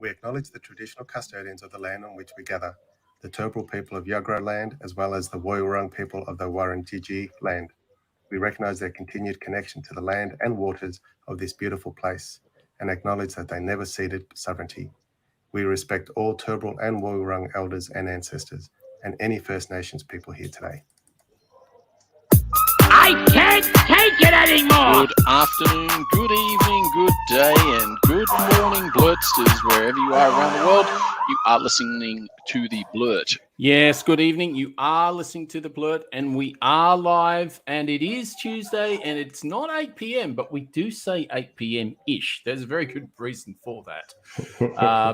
We acknowledge the traditional custodians of the land on which we gather, the Turrbal people of Yuggera land, as well as the Woiwurrung people of the Wurundjeri land. We recognise their continued connection to the land and waters of this beautiful place and acknowledge that they never ceded sovereignty. We respect all Turrbal and Woiwurrung elders and ancestors and any First Nations people here today. I can't take it anymore! Good afternoon, good evening, good day, and good morning, Blurtsters, wherever you are around the world. You are listening to The Blurt. Yes, good evening. You are listening to The Blurt, and we are live, and it is Tuesday, and it's not 8 p.m., but we do say 8 p.m.-ish. There's a very good reason for that,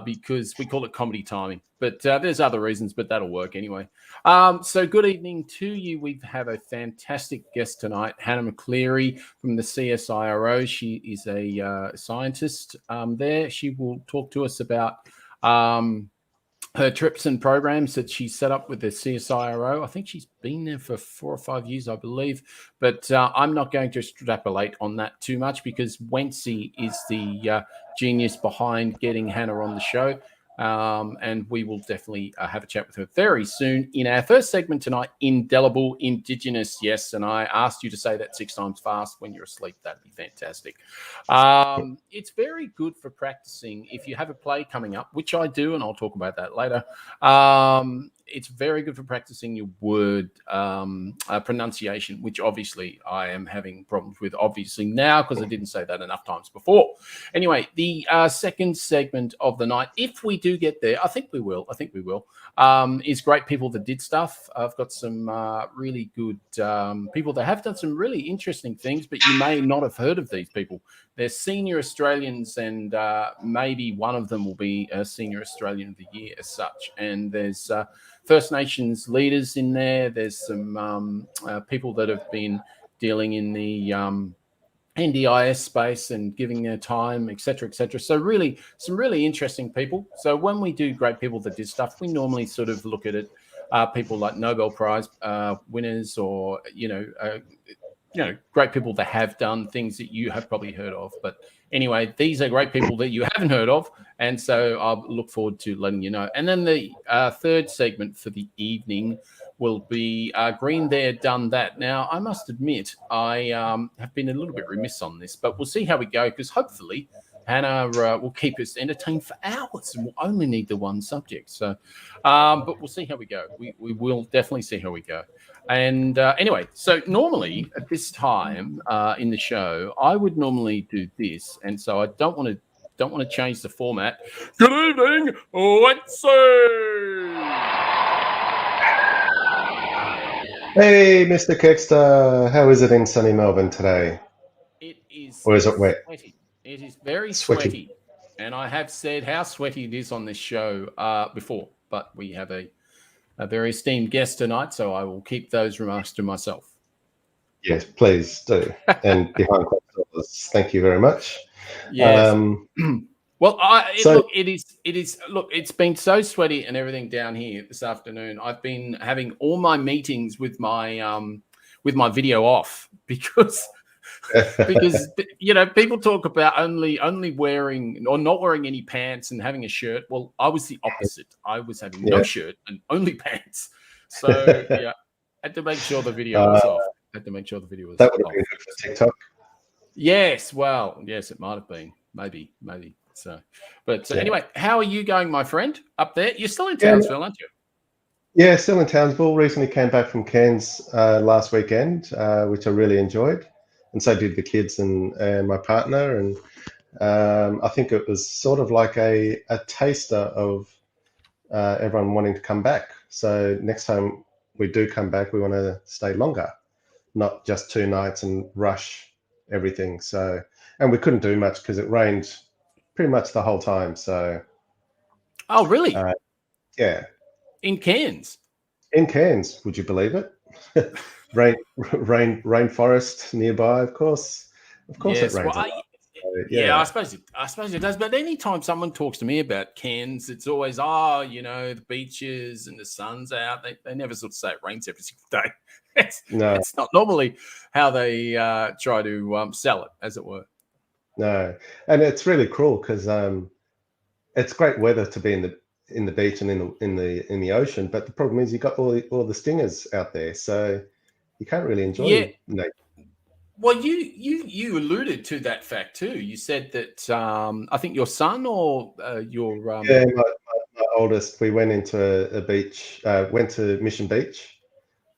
because we call it comedy timing. But there's other reasons, but that'll work anyway. So good evening to you. We have a fantastic guest tonight, Hannah McCleary from the CSIRO. She is a scientist there. She will talk to us about her trips and programs that she set up with the CSIRO. I think she's been there for 4 or 5 years, I believe. But I'm not going to extrapolate on that too much because Wency is the genius behind getting Hannah on the show. And we will definitely have a chat with her very soon. In our first segment tonight, Indelible Indigenous. Yes, and I asked you to say that 6 times fast when you're asleep. That'd be fantastic. It's very good for practicing. If you have a play coming up, which I do, and I'll talk about that later, it's very good for practicing your word pronunciation, which obviously I am having problems with, obviously, now because I didn't say that enough times before. Anyway, the second segment of the night, if we do get there, I think we will, is Great People That Did Stuff. I've got some really good people that have done some really interesting things, but you may not have heard of these people. They're senior Australians, and maybe one of them will be a Senior Australian of the Year as such. And there's First Nations leaders in there. There's some people that have been dealing in the NDIS space and giving their time, etc., etc. So really, some really interesting people. So when we do Great People That Did Stuff, we normally sort of look at it, people like Nobel Prize winners, or great people that have done things that you have probably heard of. But anyway, these are great people that you haven't heard of, and so I'll look forward to letting you know. And then the third segment for the evening will be Green There, Done That. Now, I must admit, I have been a little bit remiss on this, but we'll see how we go, because hopefully Hannah will keep us entertained for hours, and we'll only need the one subject. So, but we'll see how we go. We will definitely see how we go. And anyway, so normally at this time in the show, I would normally do this, and so I don't want to change the format. Good evening, Wency. Hey, Mr. Kexter, how is it in sunny Melbourne today? It is. Or is it wet? Sweaty. It is very sweaty. And I have said how sweaty it is on this show before, but we have a very esteemed guest tonight, so I will keep those remarks to myself. Yes, please do. And behind closed doors, thank you very much. Yes. Well, it's been so sweaty and everything down here this afternoon. I've been having all my meetings with my video off because people talk about only wearing or not wearing any pants and having a shirt. Well, I was the opposite. I was having no shirt and only pants. So yeah, I had to make sure the video was off. That would have been good for TikTok. Yes, well, yes, it might have been. Maybe. So, but anyway, how are you going, my friend, up there? You're still in Townsville, aren't you? Yeah, still in Townsville. Recently came back from Cairns last weekend, which I really enjoyed. And so did the kids and my partner. And I think it was sort of like a taster of everyone wanting to come back. So next time we do come back, we want to stay longer, not just 2 nights and rush everything. So, and we couldn't do much because it rained pretty much the whole time. So. Oh, really? Yeah. In Cairns? In Cairns, would you believe it? Rainforest nearby, of course. Of course, yes, it rains. Well, I suppose it does. But anytime someone talks to me about Cairns, it's always the beaches and the sun's out. They never sort of say it rains every single day. It's not normally how they try to sell it, as it were. No, and it's really cruel because it's great weather to be in the beach and in the ocean, but the problem is you got all the stingers out there, so you can't really Yeah. enjoy nature. Well, you alluded to that fact too. You said that I think your son or your Yeah, my oldest, we went into a beach, went to Mission Beach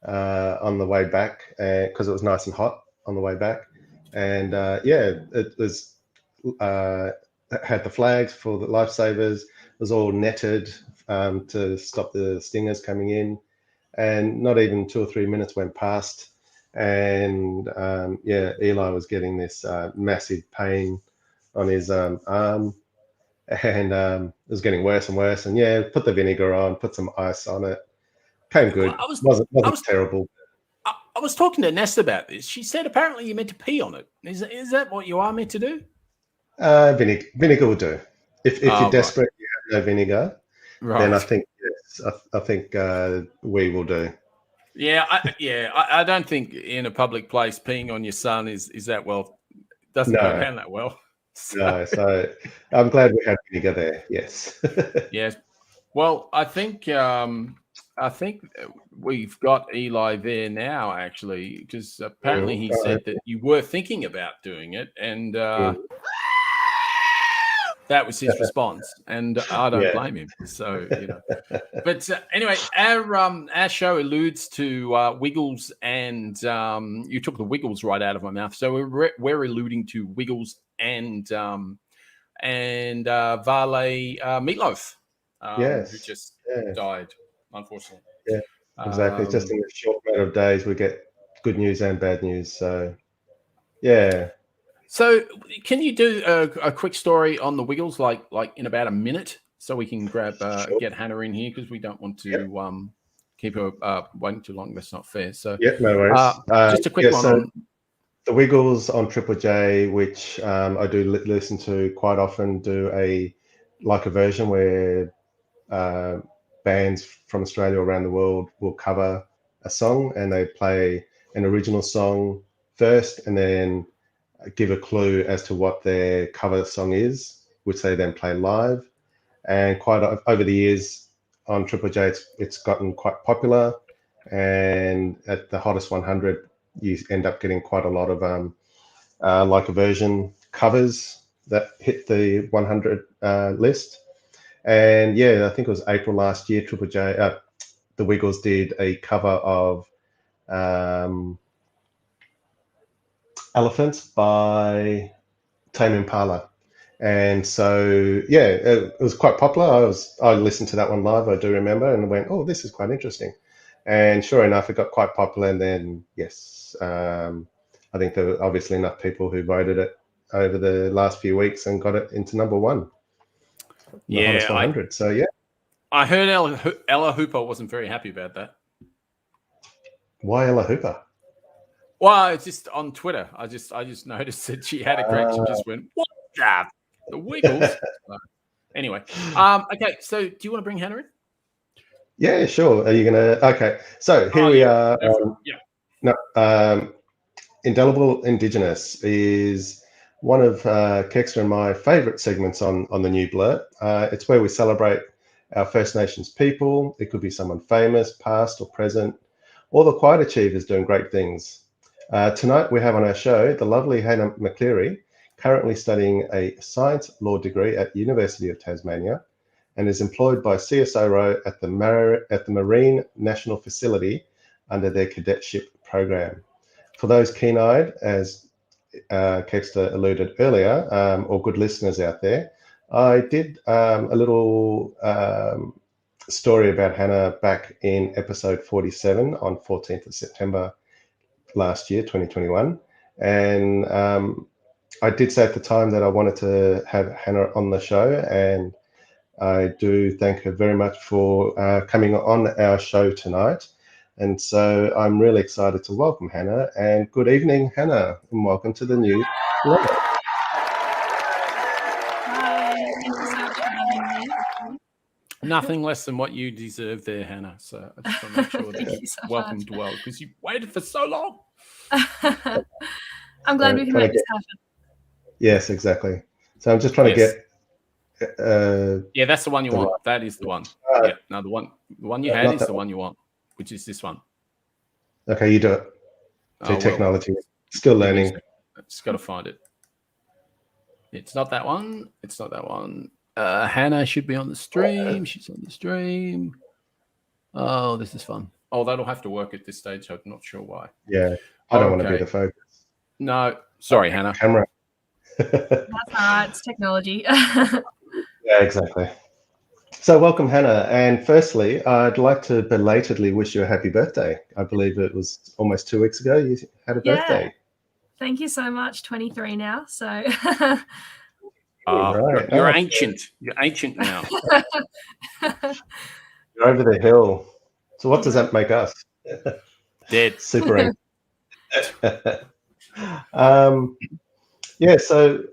on the way back because it was nice and hot on the way back, and it was had the flags for the lifesavers. It was all netted to stop the stingers coming in, and not even 2 or 3 minutes went past, and Eli was getting this massive pain on his arm, and it was getting worse and worse. And put the vinegar on, put some ice on it, came good. Well, wasn't terrible. I was talking to Ness about this. She said apparently you're meant to pee on it. Is that what you are meant to do? Vinegar will do. If you're desperate, you have no vinegar, then I think yes, I think we will do. Yeah, I don't think in a public place peeing on your son is that well. Doesn't go down that well. No, so I'm glad we had vinegar there. Yes. Yes. Well, I think we've got Eli there now, actually, because apparently he said that you were thinking about doing it, and that was his response, and I don't blame him. So, but anyway, our show alludes to Wiggles, and you took the Wiggles right out of my mouth. So we're alluding to Wiggles and Vale Meatloaf, who just died, unfortunately. Yeah, exactly. Just in a short matter of days, we get good news and bad news. So, yeah. So, can you do a quick story on the Wiggles, like in about a minute, so we can grab get Hannah in here, because we don't want to keep her waiting too long. That's not fair. So, no worries. Just a quick one. So the Wiggles on Triple J, which I do listen to quite often, do a version where bands from Australia around the world will cover a song, and they play an original song first, and then give a clue as to what their cover song is, which they then play live. And quite over the years on Triple J, it's gotten quite popular. And at the Hottest 100, you end up getting quite a lot of a version covers that hit the 100 list. And I think it was April last year, Triple J, the Wiggles did a cover of Elephants by Tame Impala, and so it was quite popular. I listened to that one live, I do remember, and went, oh, this is quite interesting. And sure enough, it got quite popular. And then I think there were obviously enough people who voted it over the last few weeks and got it into number one. The Hottest 100. I heard Ella Hooper wasn't very happy about that. Why Ella Hooper? Well, it's just on Twitter. I just noticed that she had a crack. She just went, "What the Wiggles?" Anyway, okay. So, do you want to bring Hannah in? Yeah, sure. Are you gonna? Okay. So here we are. Indelible Indigenous is one of Kexter and my favourite segments on the New Blurt. It's where we celebrate our First Nations people. It could be someone famous, past or present, or the quiet achievers doing great things. Tonight we have on our show the lovely Hannah McCleary, currently studying a science law degree at University of Tasmania, and is employed by CSIRO at the Marine National Facility under their cadetship program. For those keen-eyed, as Kexter alluded earlier, or good listeners out there, I did a little story about Hannah back in episode 47 on 14th of September last year, 2021. And I did say at the time that I wanted to have Hannah on the show, and I do thank her very much for coming on our show tonight. And so I'm really excited to welcome Hannah. And good evening, Hannah, and welcome to the New Blurt. Hi, thank you so much for having me. Nothing less than what you deserve there, Hannah. So I just want to make sure that you're welcomed well, because you waited for so long. I'm glad we can make this happen. Yes, exactly. So I'm just trying to get Yeah, that's the one you The want. That is the one. Uh, Yeah, no, the one you had not is that the one you want, which is this one. Okay, you do it. Oh, See, well, technology. Still give me a learning. sec. Just got to find it. It's not that one. It's not that one. Hannah should be on the stream. She's on the stream. Oh, this is fun. Oh, that'll have to work at this stage. I'm not sure why. Yeah, I don't want to Okay. be the focus. No, sorry, Hannah. Camera. That's all right. It's technology. Yeah, exactly. So welcome, Hannah. And firstly, I'd like to belatedly wish you a happy birthday. I believe it was almost 2 weeks ago you had a Yeah. birthday. Thank you so much. 23 now. So Right. You're Oh, ancient. You're ancient now. You're over the hill. So what does that make us? Dead. Super ancient. Yeah, so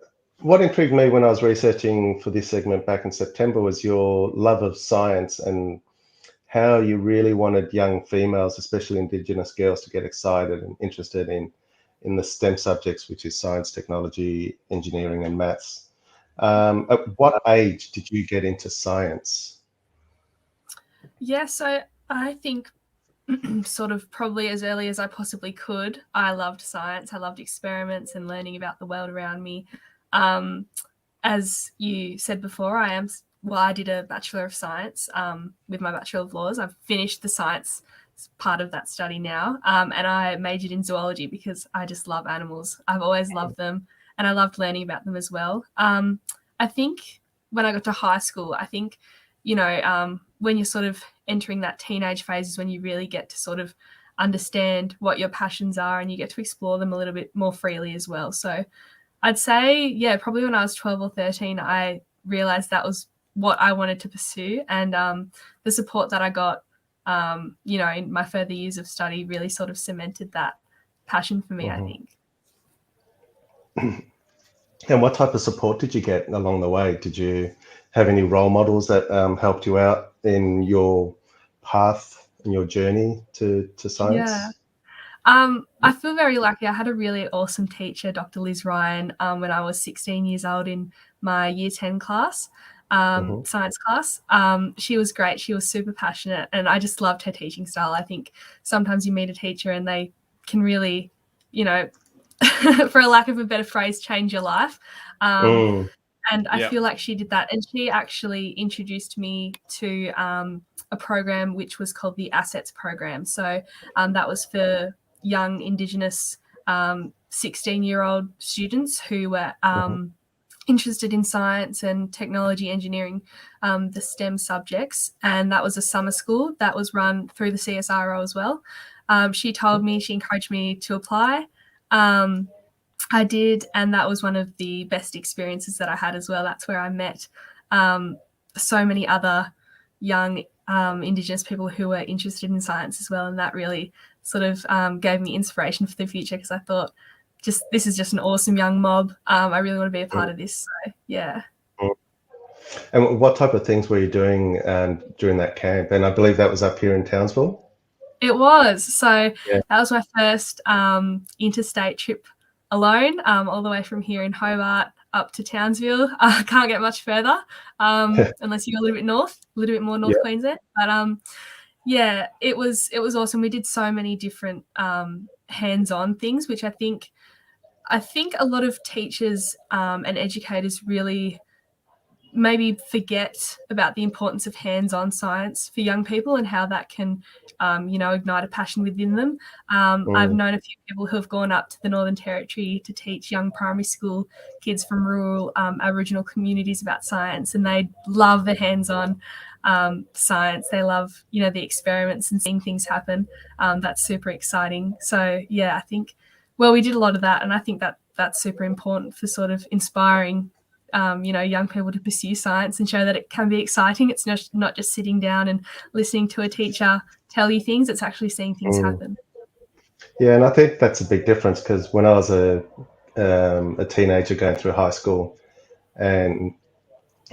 what intrigued me when I was researching for this segment back in September was your love of science and how you really wanted young females, especially Indigenous girls, to get excited and interested in the STEM subjects, which is science, technology, engineering, and maths. At what age did you get into science? yeah, so I think sort of probably as early as I possibly could. I loved science. I loved experiments and learning about the world around me. As you said before, I did a Bachelor of Science with my Bachelor of Laws. I've finished the science part of that study now, and I majored in zoology because I just love animals. I've always loved them, and I loved learning about them as well. I think when I got to high school, I think, when you're sort of entering that teenage phase is when you really get to sort of understand what your passions are and you get to explore them a little bit more freely as well. So I'd say, yeah, probably when I was 12 or 13, I realized that was what I wanted to pursue. And the support that I got, in my further years of study really sort of cemented that passion for me, I think. And what type of support did you get along the way? Did you have any role models that helped you out in your path and your journey to science? Yeah. I feel very lucky. I had a really awesome teacher, Dr. Liz Ryan, when I was 16 years old in my year 10 class, science class. She was great. She was super passionate and I just loved her teaching style. I think sometimes you meet a teacher and they can really, for a lack of a better phrase, change your life. And I feel like she did that. And she actually introduced me to a program which was called the Assets Program. So that was for young Indigenous 16-year-old students who were interested in science and technology, engineering, the STEM subjects. And that was a summer school that was run through the CSIRO as well. She encouraged me to apply. I did, and that was one of the best experiences that I had as well. That's where I met so many other young Indigenous people who were interested in science as well, and that really sort of gave me inspiration for the future because I thought, this is just an awesome young mob. I really want to be a part of this. So, yeah. And what type of things were you doing during that camp? And I believe that was up here in Townsville? It was. So that was my first interstate trip alone, all the way from here in Hobart up to Townsville. Can't get much further unless you go a little bit more North Queensland. But yeah, it was awesome. We did so many different hands-on things, which I think a lot of teachers and educators really maybe forget about the importance of hands-on science for young people and how that can, ignite a passion within them. I've known a few people who have gone up to the Northern Territory to teach young primary school kids from rural Aboriginal communities about science, and they love the hands-on science. They love, the experiments and seeing things happen. That's super exciting. So, yeah, I think, we did a lot of that, and I think that's super important for sort of inspiring young people to pursue science and show that it can be exciting. It's not just sitting down and listening to a teacher tell you things, it's actually seeing things happen. Yeah, and I think that's a big difference because when I was a teenager going through high school, and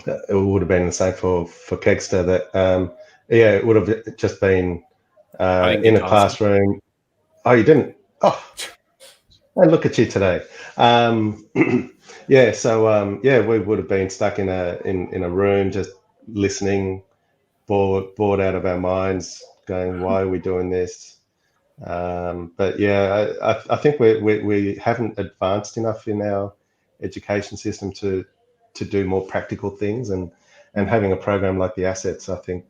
it would have been the same for Kegster, that it would have just been in a classroom. Oh, you didn't? Oh, And look at you today. Yeah, so we would have been stuck in a room just listening, bored out of our minds, going, "Why are we doing this?" But yeah, I think we haven't advanced enough in our education system to do more practical things, and having a program like the Assets, I think,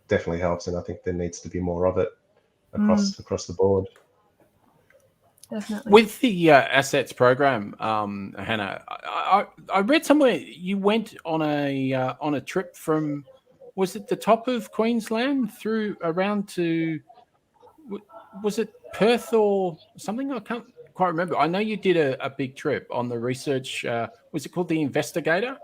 definitely helps, and I think there needs to be more of it across the board. Definitely. With the Assets program, Hannah, I read somewhere you went on a trip from, was it the top of Queensland through around to, was it Perth or something? I can't quite remember. I know you did a big trip on the research. Was it called the Investigator?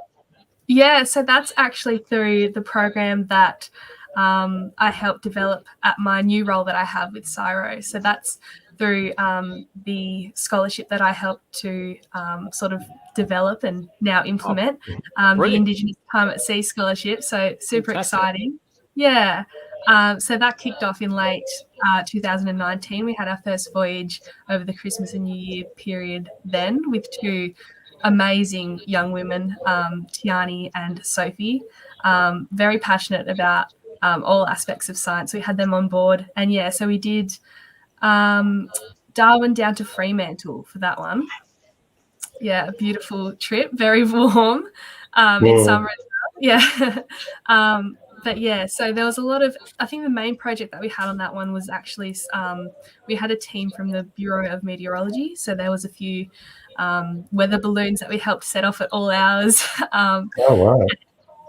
Yeah, so that's actually through the program that I helped develop at my new role that I have with CSIRO. So that's through the scholarship that I helped to sort of develop and now implement, the Indigenous Time at Sea scholarship. So super exciting. Yeah. So that kicked off in late 2019. We had our first voyage over the Christmas and New Year period then with two amazing young women, Tiani and Sophie, very passionate about all aspects of science. We had them on board. And yeah, so we did Darwin down to Fremantle for that one. Yeah, a beautiful trip, very warm in summer as well. Yeah. But yeah, so there was a lot of, I think the main project that we had on that one was actually, we had a team from the Bureau of Meteorology. So there was a few weather balloons that we helped set off at all hours. Oh, wow.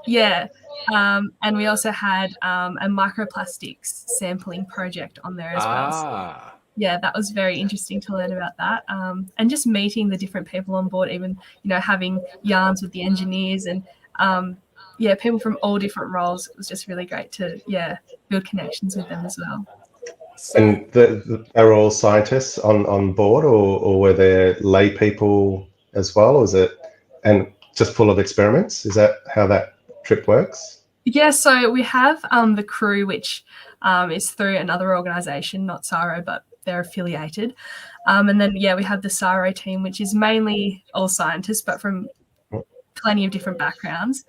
Yeah. And we also had a microplastics sampling project on there as well. So, yeah, that was very interesting to learn about that. And just meeting the different people on board, even, having yarns with the engineers and, people from all different roles. It was just really great to, build connections with them as well. And are all scientists on board, or were there lay people as well? Or is it and just full of experiments? Is that how that trip works? Yeah, so we have the crew, which is through another organisation, not CSIRO, but they're affiliated. And then, we have the CSIRO team, which is mainly all scientists, but from plenty of different backgrounds.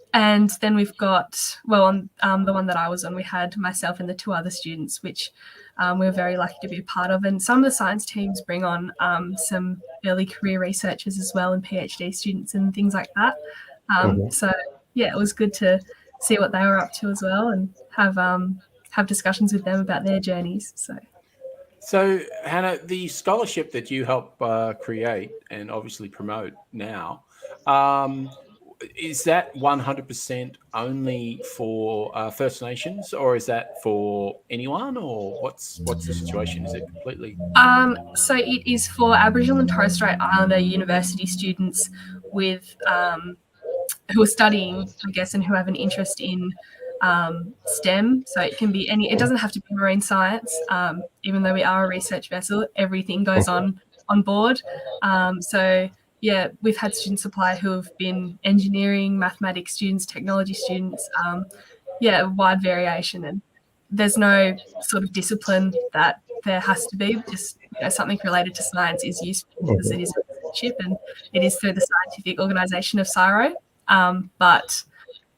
And then we've got, on the one that I was on, we had myself and the two other students, which we were very lucky to be a part of. And some of the science teams bring on some early career researchers as well, and PhD students and things like that. So, it was good to see what they were up to as well, and have discussions with them about their journeys. So, Hannah, the scholarship that you help create and obviously promote now, is that 100% only for First Nations, or is that for anyone, or what's the situation? Is it completely? So it is for Aboriginal and Torres Strait Islander university students with who are studying, I guess, and who have an interest in STEM. So it can be it doesn't have to be marine science. Even though we are a research vessel, everything goes on board. We've had students apply who have been engineering, mathematics students, technology students, wide variation. And there's no sort of discipline that there has to be. Just something related to science is useful because it is a research and it is through the scientific organisation of CSIRO. But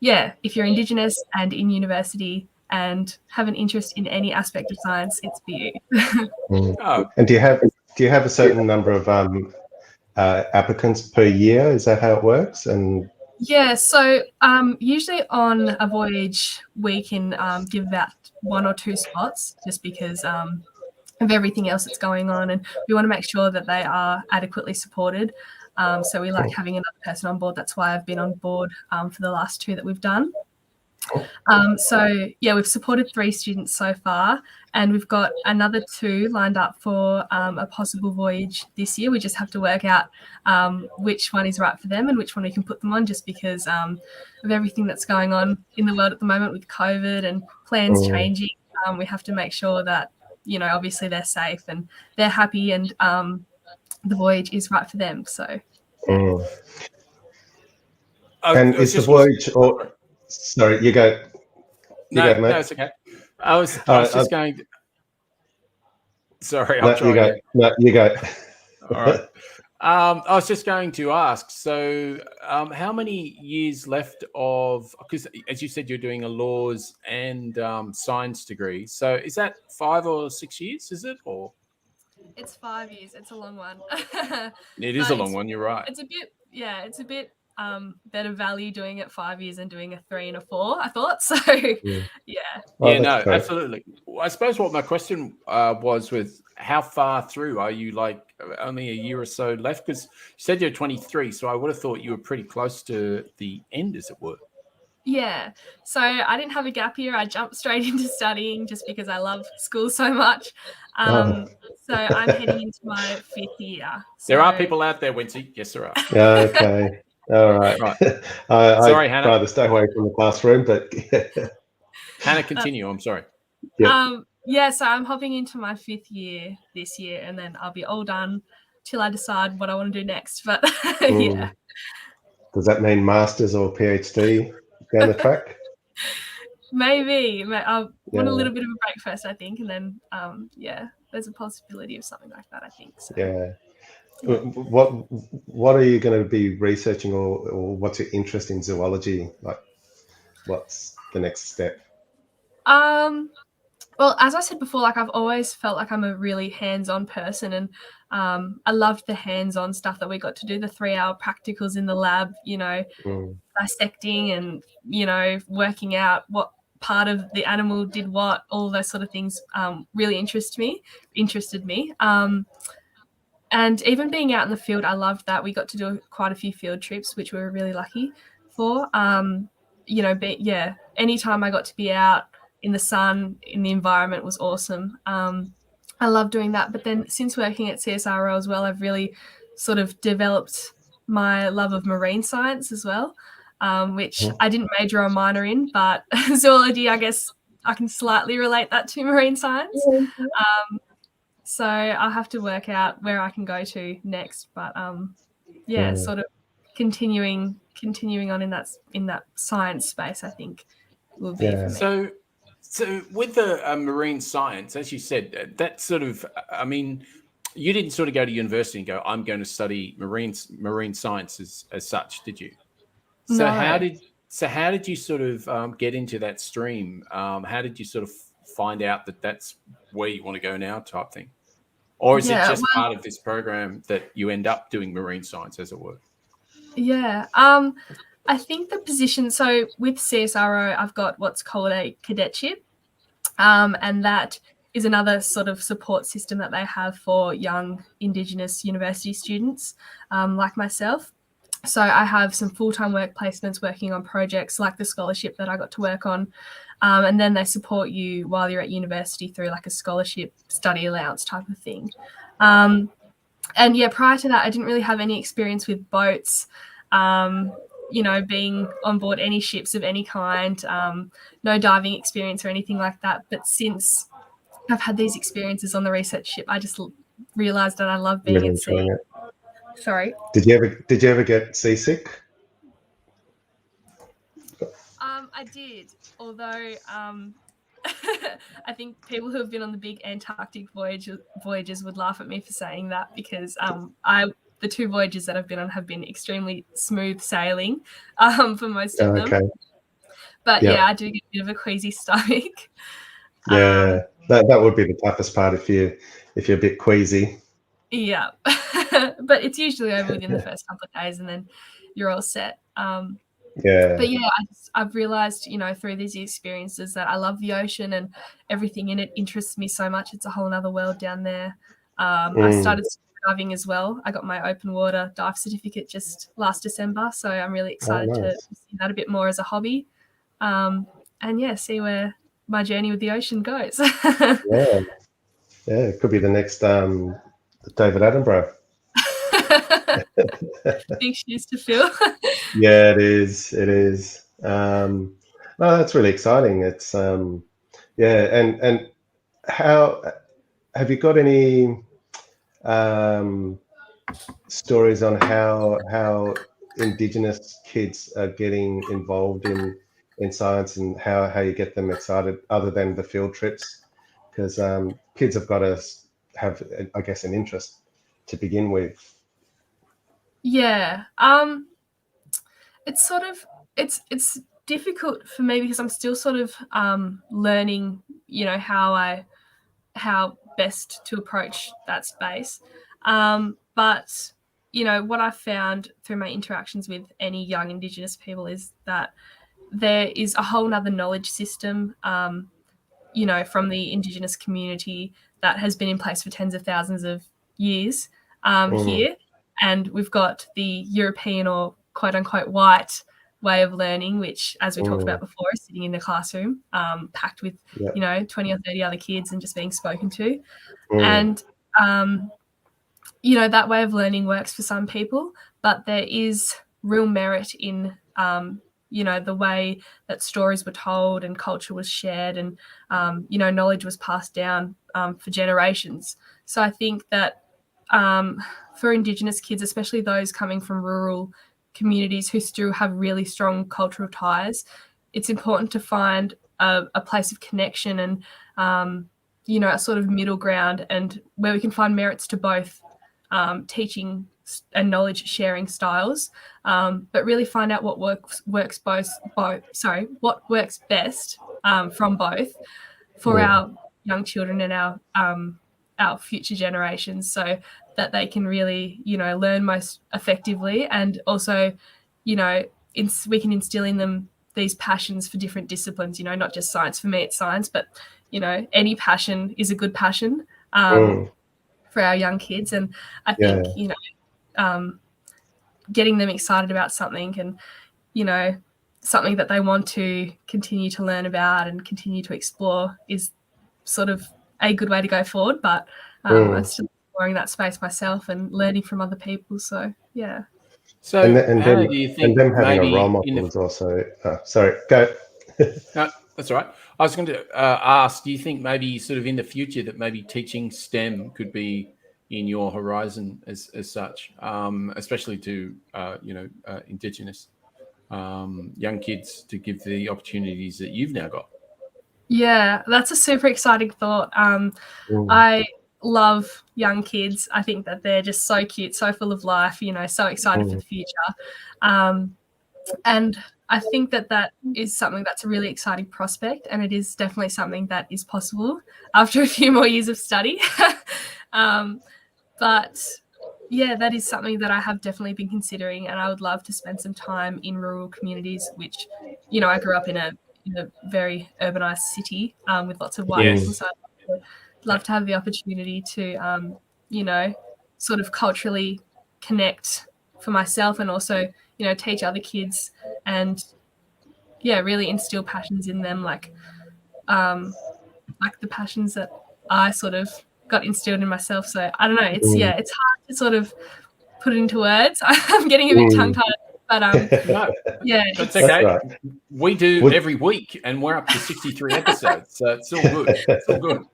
if you're Indigenous and in university and have an interest in any aspect of science, it's for you. And do you have a certain number of applicants per year? Is that how it works? And so usually on a voyage we can give about 1 or 2 spots, just because of everything else that's going on, and we want to make sure that they are adequately supported. So we like having another person on board. That's why I've been on board for the last 2 that we've done. We've supported 3 students so far, and we've got another 2 lined up for a possible voyage this year. We just have to work out which one is right for them and which one we can put them on, just because of everything that's going on in the world at the moment with COVID and plans changing. We have to make sure that, obviously they're safe and they're happy, and the voyage is right for them. So. And is the voyage, or sorry, you go. No, it's okay. I was just going. Sorry, No, I'll try you go. again. No, you go. All right. I was just going to ask, so how many years left of, because as you said, you're doing a laws and science degree. So is that 5 or 6 years, is it? Or It's 5 years. It's a long one. it is But a long one, you're right. It's a bit better value doing it 5 years and doing a 3 and a 4, I thought. So yeah. Well, Yeah, no, that's great. absolutely. I suppose what my question was with how far through are you, like only a year or so left? Because you said you're 23, so I would have thought you were pretty close to the end, as it were. Yeah. So I didn't have a gap year. I jumped straight into studying just because I love school so much. So I'm heading into my 5th year. There are So- people out there, Wincy. Yes, there are. Okay. All right. Right. Sorry, Hannah. I'd rather stay away from the classroom, but Hannah, continue. I'm sorry. Yeah, so I'm hopping into my 5th year this year, and then I'll be all done till I decide what I want to do next. But yeah. Does that mean masters or PhD down the track? Maybe. I want Yeah. a little bit of a break first, I think, and then there's a possibility of something like that, I think. So. Yeah. What are you going to be researching, or what's your interest in zoology? Like, what's the next step? Well, as I said before, like I've always felt like I'm a really hands-on person, and I loved the hands-on stuff that we got to do, the 3-hour practicals in the lab, dissecting and, working out what part of the animal did what, all those sort of things really interested me. And even being out in the field, I loved that. We got to do quite a few field trips, which we were really lucky for. Anytime I got to be out in the sun, in the environment was awesome. I love doing that. But then since working at CSIRO as well, I've really sort of developed my love of marine science as well, which I didn't major or minor in, but zoology, I guess I can slightly relate that to marine science. So I'll have to work out where I can go to next. But sort of continuing on in that science space, I think will be for me. So with the marine science, as you said, that sort of, I mean, you didn't sort of go to university and go, I'm going to study marine science as such, did you? So No. how did you sort of get into that stream? How did you sort of find out that that's where you want to go now, type thing? Or is it just part of this program that you end up doing marine science, as it were? Yeah. I think the position, so with CSIRO, I've got what's called a cadetship, and that is another sort of support system that they have for young Indigenous university students like myself. So I have some full-time work placements working on projects like the scholarship that I got to work on, and then they support you while you're at university through like a scholarship study allowance type of thing. And yeah, prior to that, I didn't really have any experience with boats, being on board any ships of any kind, no diving experience or anything like that. But since I've had these experiences on the research ship, I just realized that I love being at sea. Sorry. Did you ever get seasick? I did, although I think people who have been on the big Antarctic voyages would laugh at me for saying that, because the 2 voyages that I've been on have been extremely smooth sailing for most of them. But yeah, I do get a bit of a queasy stomach. Yeah, that would be the toughest part if you're a bit queasy. Yeah, but it's usually over within the first couple of days, and then you're all set. But yeah, I've realized, through these experiences that I love the ocean and everything in it interests me so much. It's a whole other world down there. I started diving as well. I got my open water dive certificate just last December, so I'm really excited to see that a bit more as a hobby. And yeah, see where my journey with the ocean goes. Yeah, it could be the next David Attenborough. Big shoes to fill. Yeah, it is. No, that's really exciting. It's and how have you got any stories on how Indigenous kids are getting involved in science, and how you get them excited other than the field trips? Because kids have got to have, I guess, an interest to begin with? Yeah. It's sort of it's difficult for me because I'm still sort of learning, how best to approach that space. But what I've found through my interactions with any young Indigenous people is that there is a whole nother knowledge system, from the Indigenous community that has been in place for tens of thousands of years here. And we've got the European or quote unquote white way of learning, which, as we talked about before, is sitting in the classroom, packed with, 20 or 30 other kids and just being spoken to. And, that way of learning works for some people, but there is real merit in, the way that stories were told and culture was shared and, knowledge was passed down for generations. So I think that for Indigenous kids, especially those coming from rural communities who still have really strong cultural ties, it's important to find a place of connection and, a sort of middle ground, and where we can find merits to both teaching and knowledge sharing styles, but really find out what works best from both for our young children and our future generations, so that they can really, learn most effectively, and also, we can instill in them these passions for different disciplines, not just science. For me, it's science, but, any passion is a good passion for our young kids. And I think, getting them excited about something and, something that they want to continue to learn about and continue to explore is sort of a good way to go forward. But I'm still exploring that space myself and learning from other people. So, yeah. So, Hannah, do you think them having maybe a role model is also... sorry, go. No, that's all right. I was going to ask, do you think maybe sort of in the future that maybe teaching STEM could be in your horizon as such, especially to, Indigenous young kids, to give the opportunities that you've now got? Yeah, that's a super exciting thought. I love young kids. I think that they're just so cute, so full of life, so excited for the future. And I think that is something that's a really exciting prospect, and it is definitely something that is possible after a few more years of study. But yeah, that is something that I have definitely been considering, and I would love to spend some time in rural communities, which, I grew up in a very urbanized city with lots of white people. So I'd love to have the opportunity to, sort of culturally connect for myself, and also, teach other kids, and really instill passions in them, like the passions that I sort of got instilled in myself. So I don't know. It's it's hard to sort of put it into words. I'm getting a bit tongue-tied. But no, yeah, that's okay. Right. We do every week, and we're up to 63 episodes, so it's all good. It's all good.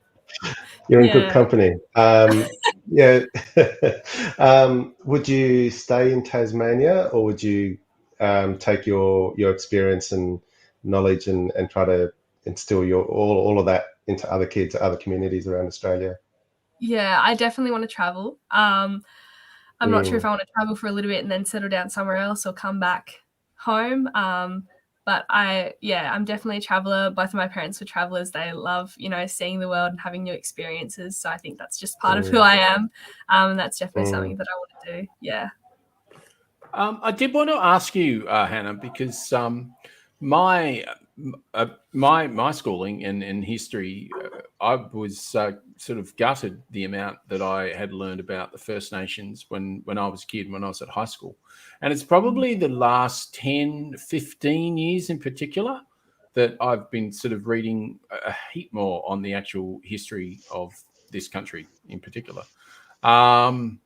You're in good company. Would you stay in Tasmania, or would you take your experience and knowledge and try to instill all of that into other kids, other communities around Australia? Yeah, I definitely want to travel. I'm not sure if I want to travel for a little bit and then settle down somewhere else or come back home. But I'm definitely a traveler. Both of my parents were travelers. They love, seeing the world and having new experiences. So I think that's just part of who I am. And that's definitely something that I want to do. Yeah. I did want to ask you, Hannah, because my schooling in history, I was sort of gutted the amount that I had learned about the First Nations when I was a kid, when I was at high school. And it's probably the last 10, 15 years in particular that I've been sort of reading a heap more on the actual history of this country in particular. And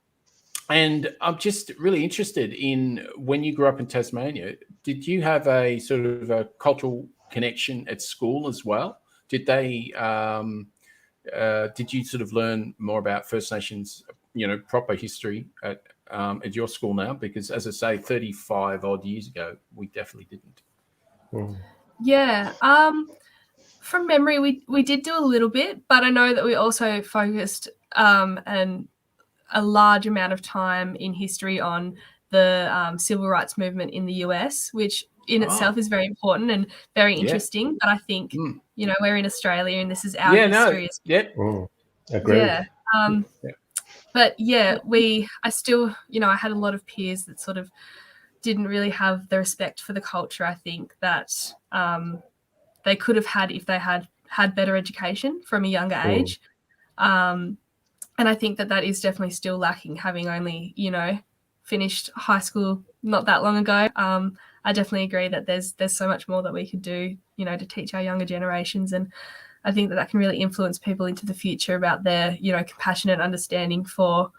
I'm just really interested in, when you grew up in Tasmania, did you have a sort of a cultural connection at school as well? Did they, did you sort of learn more about First Nations, proper history at your school now? Because, as I say, 35 odd years ago, we definitely didn't. Yeah. From memory, we did do a little bit, but I know that we also focused and a large amount of time in history on the civil rights movement in the US, which in itself is very important and very interesting. But I think, you know, we're in Australia and this is our history. Agreed. Yeah. But yeah, I still, you know, I had a lot of peers that sort of didn't really have the respect for the culture, I think, that they could have had if they had better education from a younger age. And I think that is definitely still lacking, having only, you know, finished high school not that long ago. I definitely agree that there's so much more that we could do, you know, to teach our younger generations. And I think that can really influence people into the future about their, you know, compassionate understanding for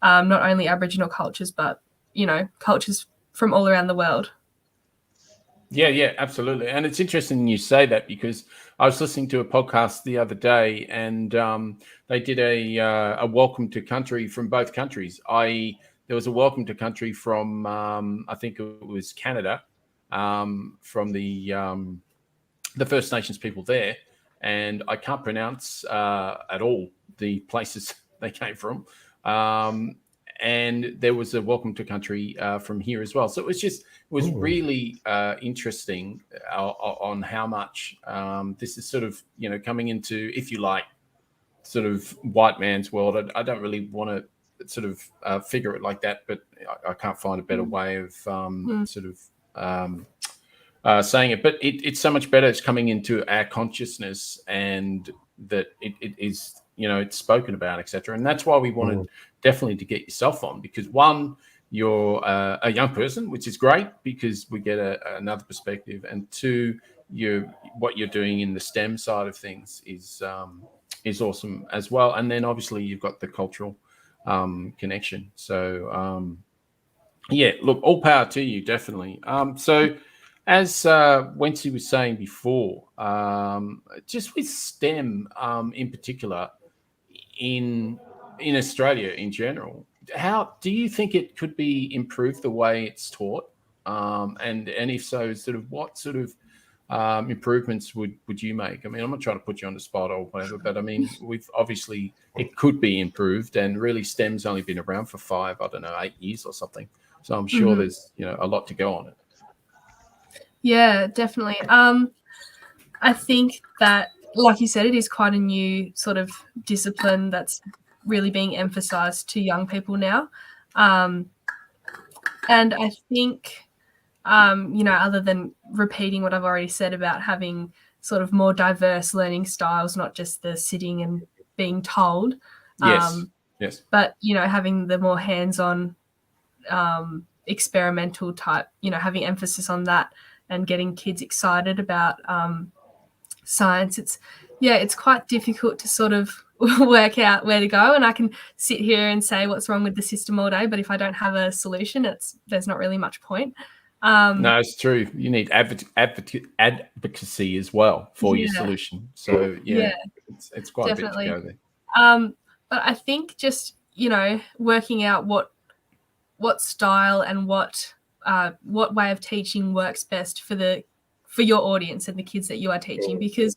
not only Aboriginal cultures, but, you know, cultures from all around the world. Yeah, absolutely. And it's interesting you say that, because I was listening to a podcast the other day, and they did a welcome to country from both countries. There was a welcome to country from I think it was Canada, from the First Nations people there, and I can't pronounce at all the places they came from. And there was a welcome to country from here as well. So it was really interesting on how much this is sort of, you know, coming into, if you like, sort of white man's world. I don't really want to sort of figure it like that, but I can't find a better way of sort of saying it. But it's so much better. It's coming into our consciousness, and that it is, you know, it's spoken about, etc. And that's why we wanted definitely to get yourself on, because one, you're a young person, which is great because we get another perspective, and two, what you're doing in the STEM side of things is awesome as well. And then obviously you've got the cultural connection. So yeah, look, all power to you, definitely. So as Wency was saying before, just with STEM in particular, in Australia in general, how do you think it could be improved, the way it's taught? And if so, sort of what sort of improvements would you make? I mean, I'm not trying to put you on the spot or whatever, but I mean, it could be improved, and really STEM's only been around for 8 years or something. So I'm sure there's, you know, a lot to go on it. Yeah, definitely. I think that, like you said, it is quite a new sort of discipline that's really being emphasized to young people now. And I think, you know, other than repeating what I've already said about having sort of more diverse learning styles, not just the sitting and being told. Yes. But, you know, having the more hands-on experimental type, you know, having emphasis on that and getting kids excited about science. It's quite difficult to sort of work out where to go, and I can sit here and say what's wrong with the system all day, but if I don't have a solution, there's not really much point. No, it's true. You need advocacy as well for your solution. So it's quite definitely a bit to go there. But I think just, you know, working out what style and what way of teaching works best for your audience and the kids that you are teaching, because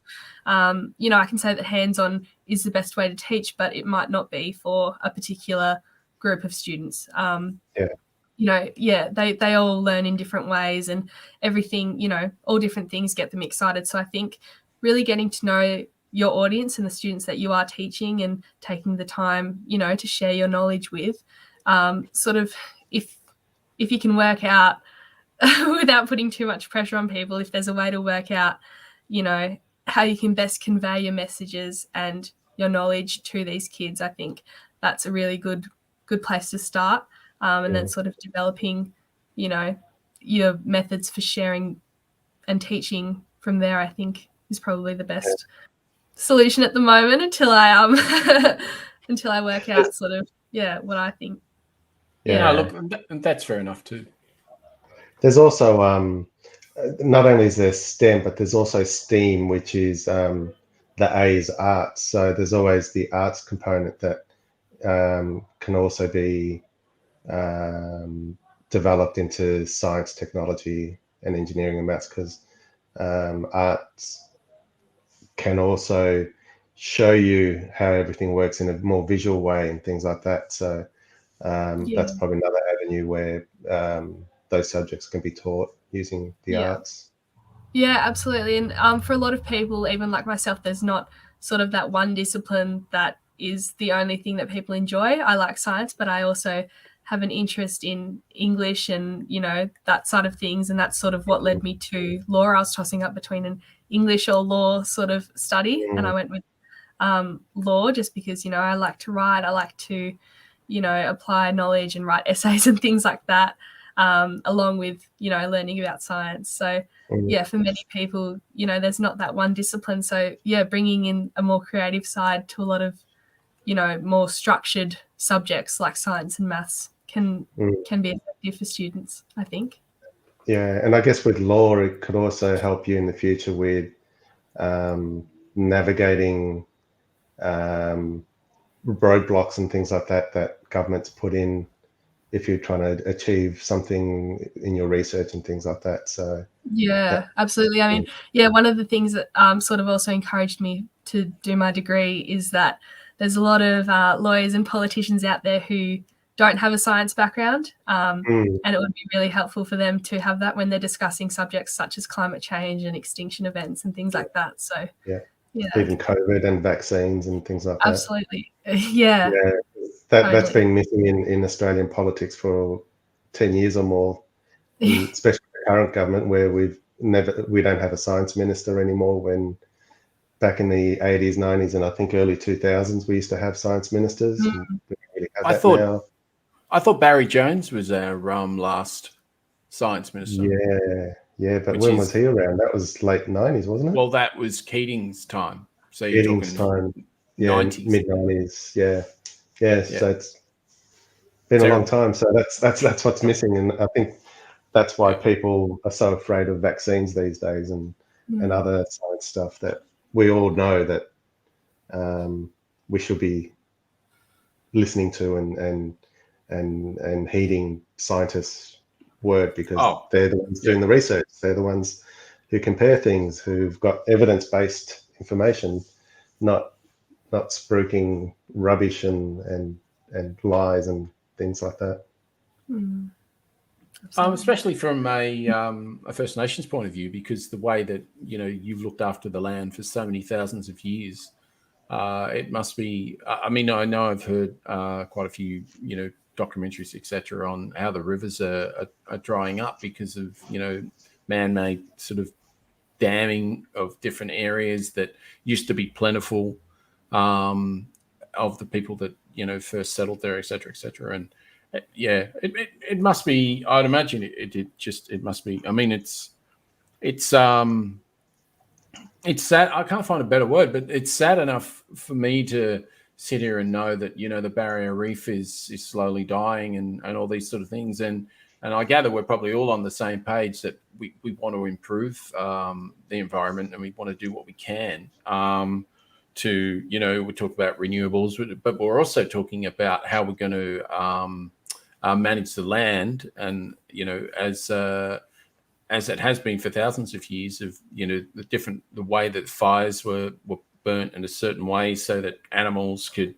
you know, I can say that hands-on is the best way to teach, but it might not be for a particular group of students. You know, they all learn in different ways, and everything, you know, all different things get them excited. So I think really getting to know your audience and the students that you are teaching, and taking the time, you know, to share your knowledge with, sort of, if you can work out without putting too much pressure on people, if there's a way to work out, you know, how you can best convey your messages and your knowledge to these kids, I think that's a really good place to start. And then sort of developing, you know, your methods for sharing and teaching from there, I think is probably the best solution at the moment, until I until I work out sort of what I think. Yeah, look, that's fair enough too. There's also not only is there STEM, but there's also STEAM, which is the A is arts. So there's always the arts component that can also be developed into science, technology, and engineering and maths, because arts can also show you how everything works in a more visual way and things like that. So that's probably another avenue where those subjects can be taught using the arts. Yeah, absolutely. And for a lot of people, even like myself, there's not sort of that one discipline that is the only thing that people enjoy. I like science, but I also have an interest in English and, you know, that side of things. And that's sort of what led me to law. I was tossing up between an English or law sort of study. And I went with law just because, you know, I like to write. I like to, you know, apply knowledge and write essays and things like that, along with, you know, learning about science. So, yeah, for many people, you know, there's not that one discipline. So, yeah, bringing in a more creative side to a lot of, you know, more structured subjects like science and maths can be effective for students, I think. Yeah, and I guess with law, it could also help you in the future with navigating roadblocks and things like that that governments put in if you're trying to achieve something in your research and things like that. So yeah, absolutely. I mean, one of the things that sort of also encouraged me to do my degree is that there's a lot of lawyers and politicians out there who don't have a science background, and it would be really helpful for them to have that when they're discussing subjects such as climate change and extinction events and things like that. So even COVID and vaccines and things like that. Absolutely. Yeah. That's been missing in Australian politics for 10 years or more, especially the current government, where we don't have a science minister anymore. When back in the 80s, 90s, and I think early 2000s, we used to have science ministers. We don't really have that now. I thought Barry Jones was our last science minister. Yeah, but when was he around? That was late 90s, wasn't it? Well, that was Keating's time. So Keating's time, 90s. Mid-90s, yeah. So it's been a long time. So that's what's missing, and I think that's why people are so afraid of vaccines these days and other science stuff that we all know that we should be listening to and heeding scientists' word, because they're the ones doing the research. They're the ones who compare things, who've got evidence-based information, not spruiking rubbish and lies and things like that. Especially from a First Nations point of view, because the way that, you know, you've looked after the land for so many thousands of years, it must be. I mean, I know I've heard quite a few, you know, documentaries, etc., on how the rivers are drying up because of, you know, man-made sort of damming of different areas that used to be plentiful of the people that, you know, first settled there, etc., etc. And it must be. I'd imagine it must be. I mean, it's sad. I can't find a better word, but it's sad enough for me to sit here and know that, you know, the barrier reef is slowly dying and all these sort of things. And I gather we're probably all on the same page that we want to improve the environment, and we want to do what we can to, you know, we talk about renewables, but we're also talking about how we're going to manage the land. And, you know, as it has been for thousands of years, of, you know, the way that fires were burnt in a certain way so that animals could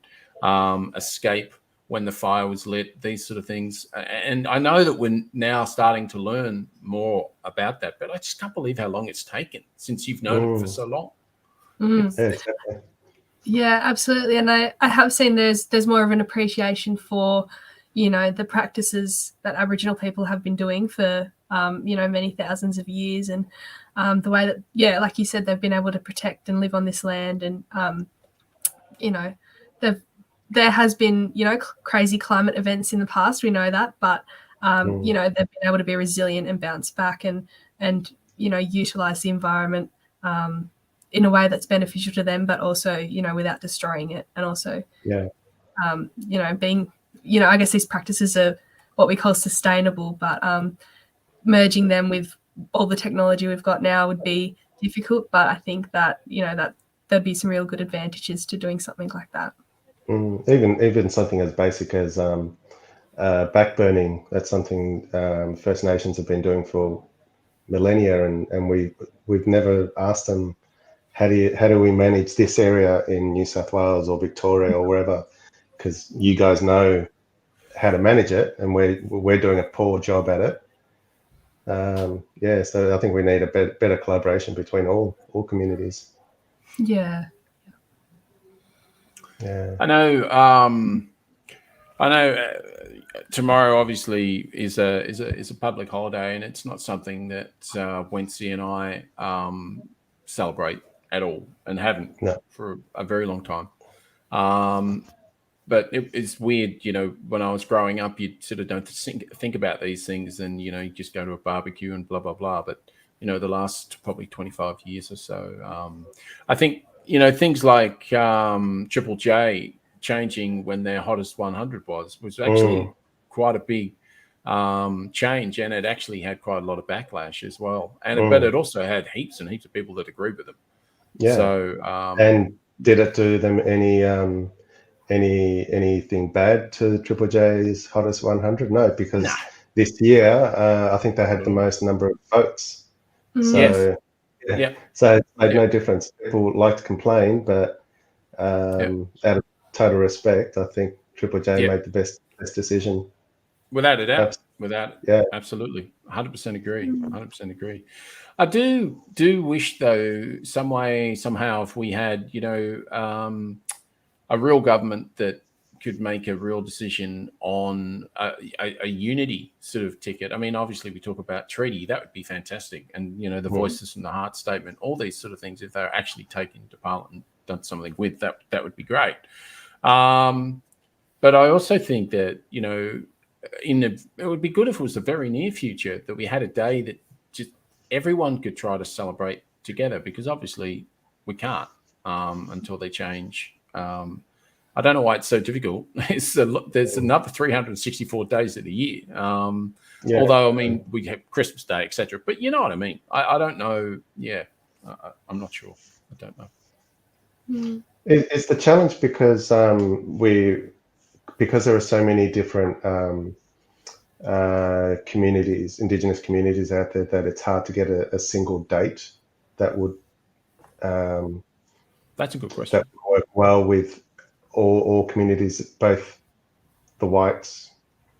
escape when the fire was lit, these sort of things. And I know that we're now starting to learn more about that, but I just can't believe how long it's taken since you've known it for so long. Yeah, absolutely. And I have seen there's more of an appreciation for, you know, the practices that Aboriginal people have been doing for, you know, many thousands of years, and the way that, like you said, they've been able to protect and live on this land. And, you know, there has been, you know, crazy climate events in the past. We know that, but, you know, they've been able to be resilient and bounce back and you know, utilize the environment in a way that's beneficial to them, but also, you know, without destroying it. And also, you know, being, you know, I guess these practices are what we call sustainable, but merging them with all the technology we've got now would be difficult. But I think that, you know, that there'd be some real good advantages to doing something like that. Even something as basic as backburning. That's something First Nations have been doing for millennia, and we've never asked them how do we manage this area in New South Wales or Victoria or wherever? Because you guys know how to manage it, and we're doing a poor job at it. So I think we need a better collaboration between all communities. Yeah. Yeah. I know. Tomorrow obviously is a public holiday, and it's not something that Wency and I celebrate at all, and haven't for a very long time. But it's weird, when I was growing up, you sort of don't think about these things, and you just go to a barbecue and blah blah blah. But the last probably 25 years or so, I think things like Triple J changing when their hottest 100 was actually quite a big change, and it actually had quite a lot of backlash as well. But it also had heaps and heaps of people that agreed with them. Yeah. So and did it do them anything bad to Triple J's hottest 100? No, because this year I think they had the most number of votes. So so it made no difference. People like to complain, but out of total respect, I think Triple J made the best decision. Without a doubt. Absolutely. 100% agree. 100% agree. I do wish, though, some way, somehow, if we had, a real government that could make a real decision on a unity sort of ticket. I mean, obviously, we talk about treaty. That would be fantastic. And, the Voices from the Heart statement, all these sort of things, if they're actually taken to Parliament and done something with, that would be great. But I also think that, it would be good if it was the very near future that we had a day that just everyone could try to celebrate together, because obviously we can't until they change. I don't know why it's so difficult. There's another 364 days of the year. Although, I mean, we have Christmas Day, etc. But you know what I mean. I don't know. Yeah, I'm not sure. I don't know. It's the challenge because because there are so many different communities, Indigenous communities out there, that it's hard to get a single date that would. That's a good question. That would work well with all communities, both the whites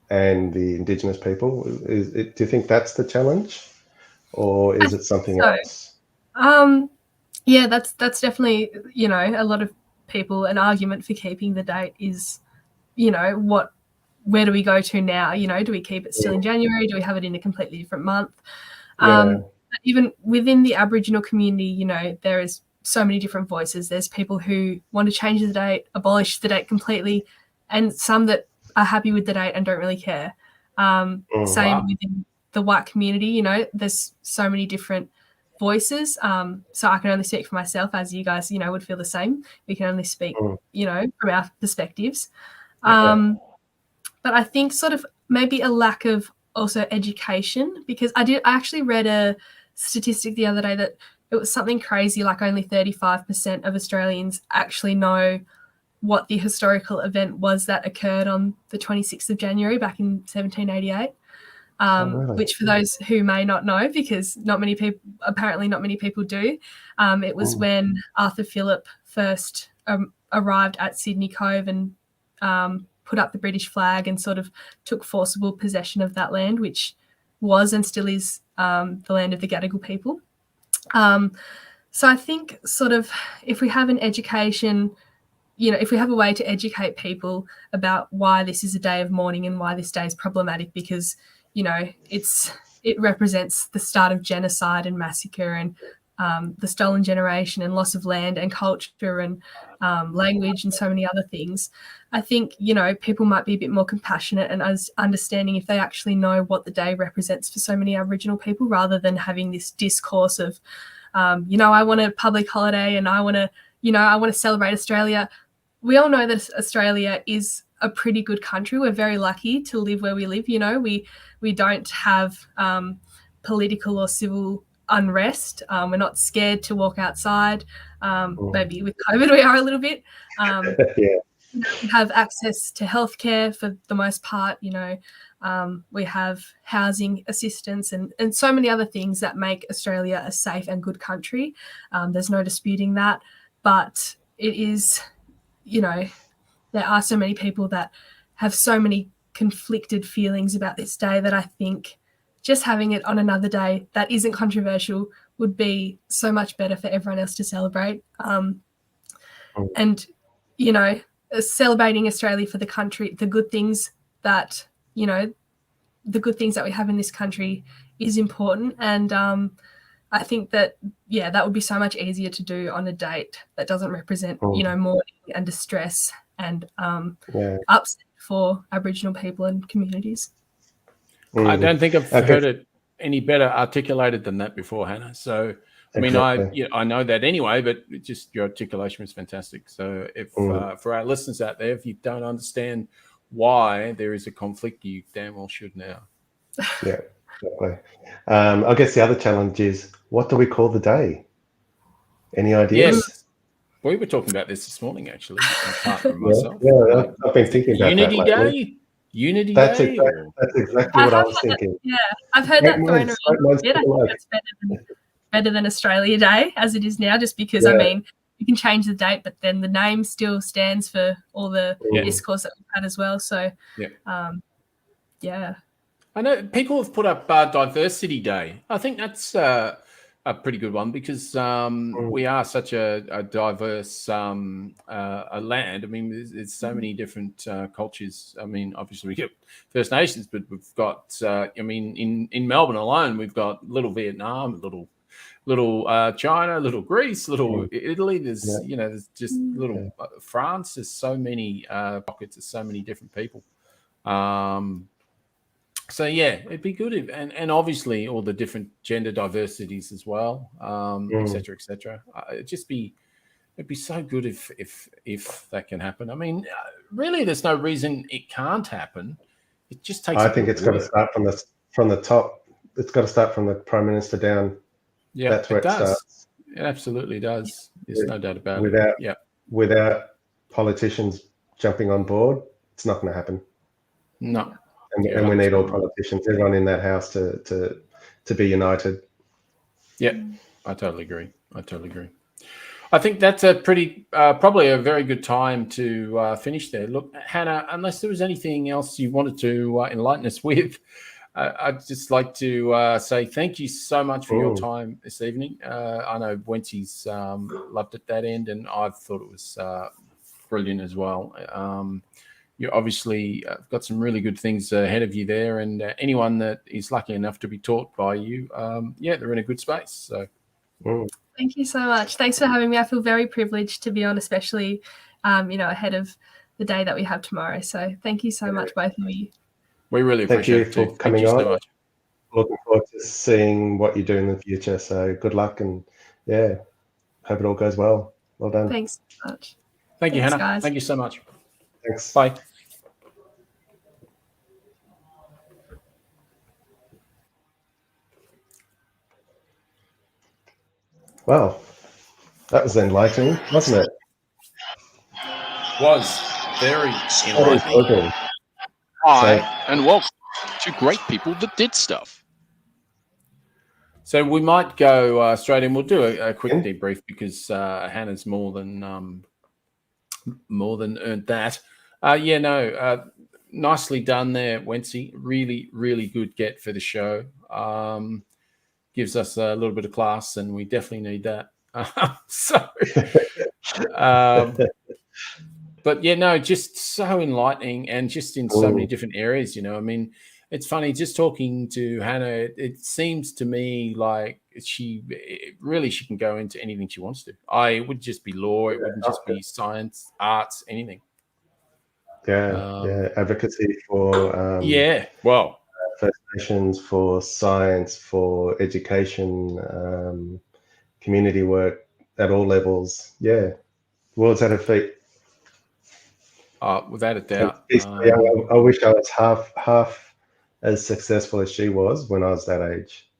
and the Indigenous people. Do you think that's the challenge, or is it something else? Yeah, that's definitely, a lot of people, an argument for keeping the date is, where do we go to now? Do we keep it still in January? Do we have it in a completely different month? Even within the Aboriginal community, there is so many different voices. There's people who want to change the date, abolish the date completely, and some that are happy with the date and don't really care. Same within the white community, there's so many different voices. So I can only speak for myself, as you guys, would feel the same. We can only speak, from our perspectives. But I think sort of maybe a lack of also education, because I actually read a statistic the other day that it was something crazy, like only 35% of Australians actually know what the historical event was that occurred on the 26th of January back in 1788. Really? Which, for those who may not know, because not many people do, it was when Arthur Phillip first arrived at Sydney Cove and put up the British flag and sort of took forcible possession of that land, which was and still is the land of the Gadigal people. So I think sort of if we have an education, if we have a way to educate people about why this is a day of mourning and why this day is problematic, because, it represents the start of genocide and massacre and the stolen generation and loss of land and culture and language and so many other things. I think, people might be a bit more compassionate and understanding if they actually know what the day represents for so many Aboriginal people, rather than having this discourse of, I want a public holiday and I want to celebrate Australia. We all know that Australia is a pretty good country. We're very lucky to live where we live. We don't have political or civil unrest. We're not scared to walk outside. Maybe with COVID we are a little bit. We have access to healthcare for the most part. We have housing assistance and so many other things that make Australia a safe and good country. There's no disputing that. But it is, there are so many people that have so many conflicted feelings about this day that I think just having it on another day that isn't controversial would be so much better for everyone else to celebrate. And, celebrating Australia for the country, the good things that, the good things that we have in this country is important. And I think that, that would be so much easier to do on a date that doesn't represent, mourning and distress and upset for Aboriginal people and communities. I don't think I've heard it any better articulated than that before, Hannah. So, I mean, I know that anyway, but just your articulation was fantastic. So, if for our listeners out there, if you don't understand why there is a conflict, you damn well should now. Yeah, exactly. I guess the other challenge is, what do we call the day? Any ideas? Yes. We were talking about this morning, actually, apart from myself. Yeah, I've been thinking about Unity that lately. Day? Unity That's Day? That's exactly what I was thinking. Yeah, I've heard that thrown around a bit. I think it's better than Australia Day as it is now, just because, I mean, you can change the date, but then the name still stands for all the discourse that we've had as well. So, I know people have put up Diversity Day. I think that's a pretty good one because we are such a diverse land. I mean, there's so many different cultures. I mean, obviously we get First Nations, but we've got, in Melbourne alone, we've got little Vietnam, little China, little Greece, little Italy. There's, there's just little France. There's so many pockets. There's so many different people. So it'd be good and obviously all the different gender diversities as well, et cetera, et cetera. It'd be so good if that can happen. I mean, really, there's no reason it can't happen. It just takes. I think it's got to start from the top. It's got to start from the Prime Minister down. Yeah, that's where it starts. It absolutely does. There's no doubt about it. Without politicians jumping on board, it's not going to happen. No. And we need all politicians, everyone in that house to be united. Yeah, I totally agree. I think that's a probably a very good time to finish there. Look, Hannah, unless there was anything else you wanted to enlighten us with, I'd just like to say thank you so much for your time this evening. I know Wency's loved it that end, and I thought it was brilliant as well. You obviously got some really good things ahead of you there, and anyone that is lucky enough to be taught by you, they're in a good space. So, thank you so much. Thanks for having me. I feel very privileged to be on, especially, ahead of the day that we have tomorrow. So, thank you so much, both of you. We really appreciate it. Thank you for coming on. So much. Looking forward to seeing what you do in the future. So, good luck, and hope it all goes well. Well done. Thanks so much. Thank you, Hannah. Guys. Thank you so much. Thanks. Bye. Well, that was enlightening, wasn't it? Was very enlightening. Hi, and welcome to great people that did stuff. So we might go straight in. We'll do a quick debrief because Hannah's more than earned that. Nicely done there, Wency. Really, really good get for the show. Gives us a little bit of class, and we definitely need that. But just so enlightening, and just in so many different areas. I mean, it's funny just talking to Hannah. It seems to me like she can go into anything she wants to. It would just be law. It wouldn't just be science, arts, anything. Advocacy for First Nations, for science, for education, community work at all levels. World's at her feet. Without a doubt. I wish I was half as successful as she was when I was that age,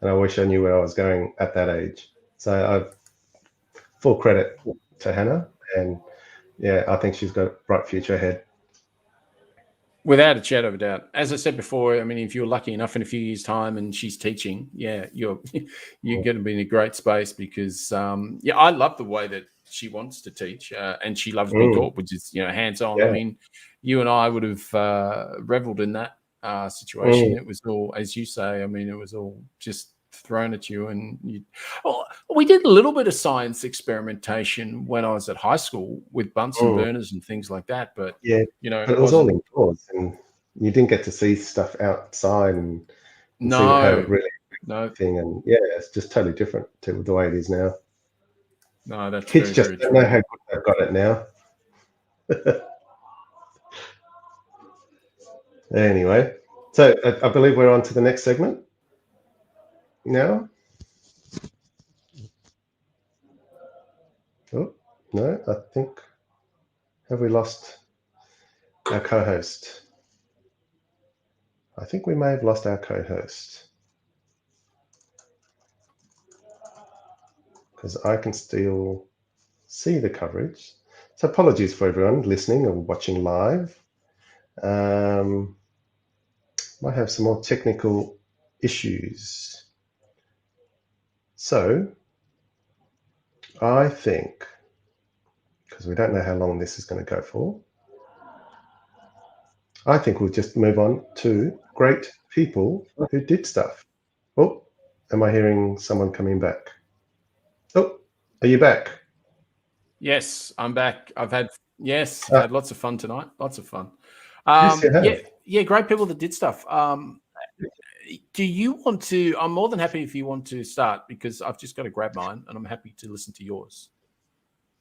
and I wish I knew where I was going at that age. So I've full credit to Hannah, and I think she's got a bright future ahead. Without a shadow of a doubt. As I said before, I mean, if you're lucky enough in a few years' time and she's teaching, yeah, you're going to be in a great space because, I love the way that she wants to teach and she loves being taught, which is, hands-on. Yeah. I mean, you and I would have reveled in that situation. It was all, as you say, I mean, it was all just thrown at you. And we did a little bit of science experimentation when I was at high school with Bunsen burners and things like that. But, Yeah, but it was all indoors and you didn't get to see stuff outside and see how it really thing. And yeah, it's just totally different to the way it is now. No, that's kids just don't know how good they've got it now. Anyway, so I believe we're on to the next segment now. Oh, no, I think, have we lost our co-host? I think we may have lost our co-host because I can still see the coverage. So apologies for everyone listening or watching live. Might have some more technical issues. So I think, because we don't know how long this is going to go for, I think we'll just move on to great people who did stuff. Oh, am I hearing someone coming back? Oh, are you back? Yes, I'm back. I've had lots of fun tonight. Lots of fun. Yes, you have. Yeah, great people that did stuff. Do you want to? I'm more than happy if you want to start because I've just got to grab mine and I'm happy to listen to yours.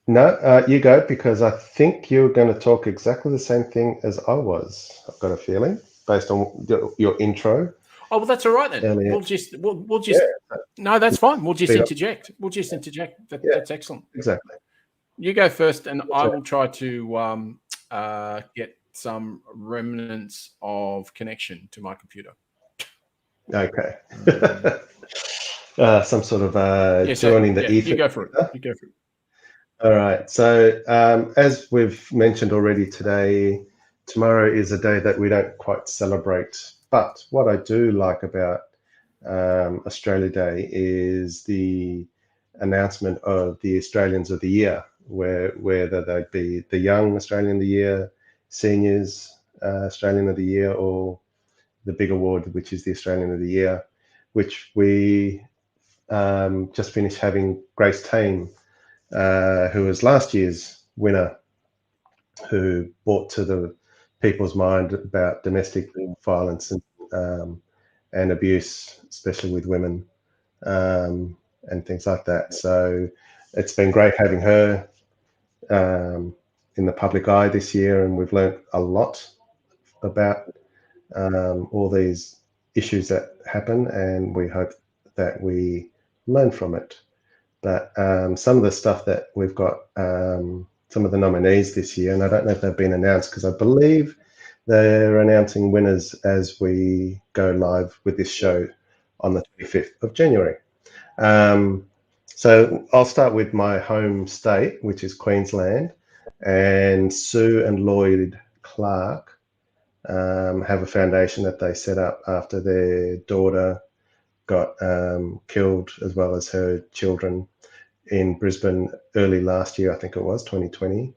No, you go, because I think you're going to talk exactly the same thing as I was. I've got a feeling based on your intro. Oh, well, that's all right then. Earlier. We'll just no, that's fine. We'll just interject. That's excellent. Exactly. You go first, and I will try to get some remnants of connection to my computer. Okay. Some sort of joining the ether. You go for it. You go for it. All right. So as we've mentioned already today, tomorrow is a day that we don't quite celebrate. But what I do like about Australia Day is the announcement of the Australians of the Year, whether they be the Young Australian of the Year, Seniors Australian of the Year, or the big award, which is the Australian of the Year, which we just finished having Grace Tame, who was last year's winner, who brought to the people's mind about domestic violence and abuse, especially with women and things like that. So it's been great having her in the public eye this year, and we've learned a lot about all these issues that happen, and we hope that we learn from it. But some of the stuff that we've got, some of the nominees this year, and I don't know if they've been announced because I believe they're announcing winners as we go live with this show on the 25th of January. So I'll start with my home state, which is Queensland, and Sue and Lloyd Clark have a foundation that they set up after their daughter got killed, as well as her children, in Brisbane early last year. I think it was 2021.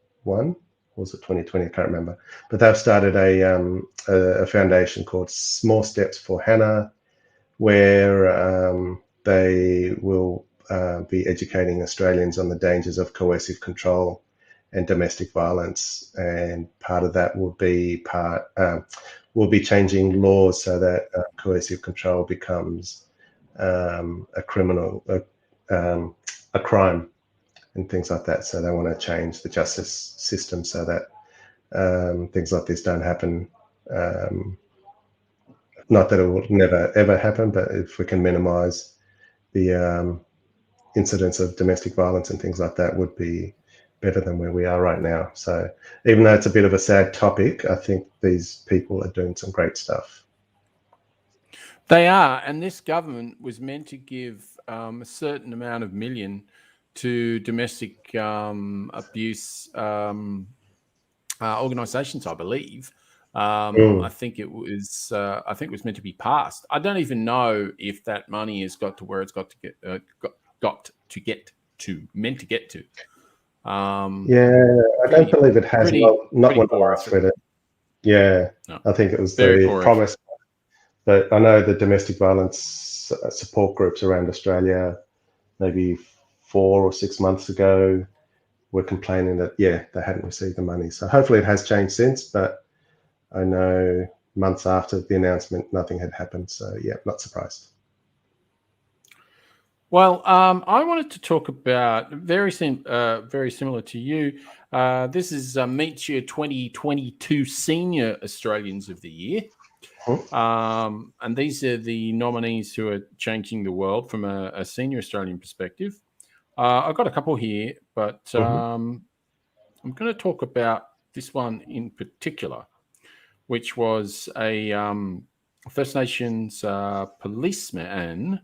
Or was it 2020? I can't remember. But they've started a foundation called Small Steps for Hannah, where they will be educating Australians on the dangers of coercive control and domestic violence. And part of that will be changing laws so that coercive control becomes a crime and things like that. So they want to change the justice system so that things like this don't happen. Not that it will never ever happen, but if we can minimize the incidence of domestic violence and things like that, would be better than where we are right now. So even though it's a bit of a sad topic, I think these people are doing some great stuff. They are, and this government was meant to give a certain amount of million to domestic abuse organisations, I believe. I think it was meant to be passed. I don't even know if that money has got to where it's meant to get to. I don't believe it has. Not when I last read it. Yeah, no. I think it was the promise. But I know the domestic violence support groups around Australia, maybe 4 or 6 months ago, were complaining that, they hadn't received the money. So hopefully it has changed since, but I know months after the announcement, nothing had happened. So, not surprised. Well, I wanted to talk about very similar to you. This is Meet Your 2022 Senior Australians of the Year. And these are the nominees who are changing the world from a senior Australian perspective. I've got a couple here, but I'm going to talk about this one in particular, which was a First Nations policeman,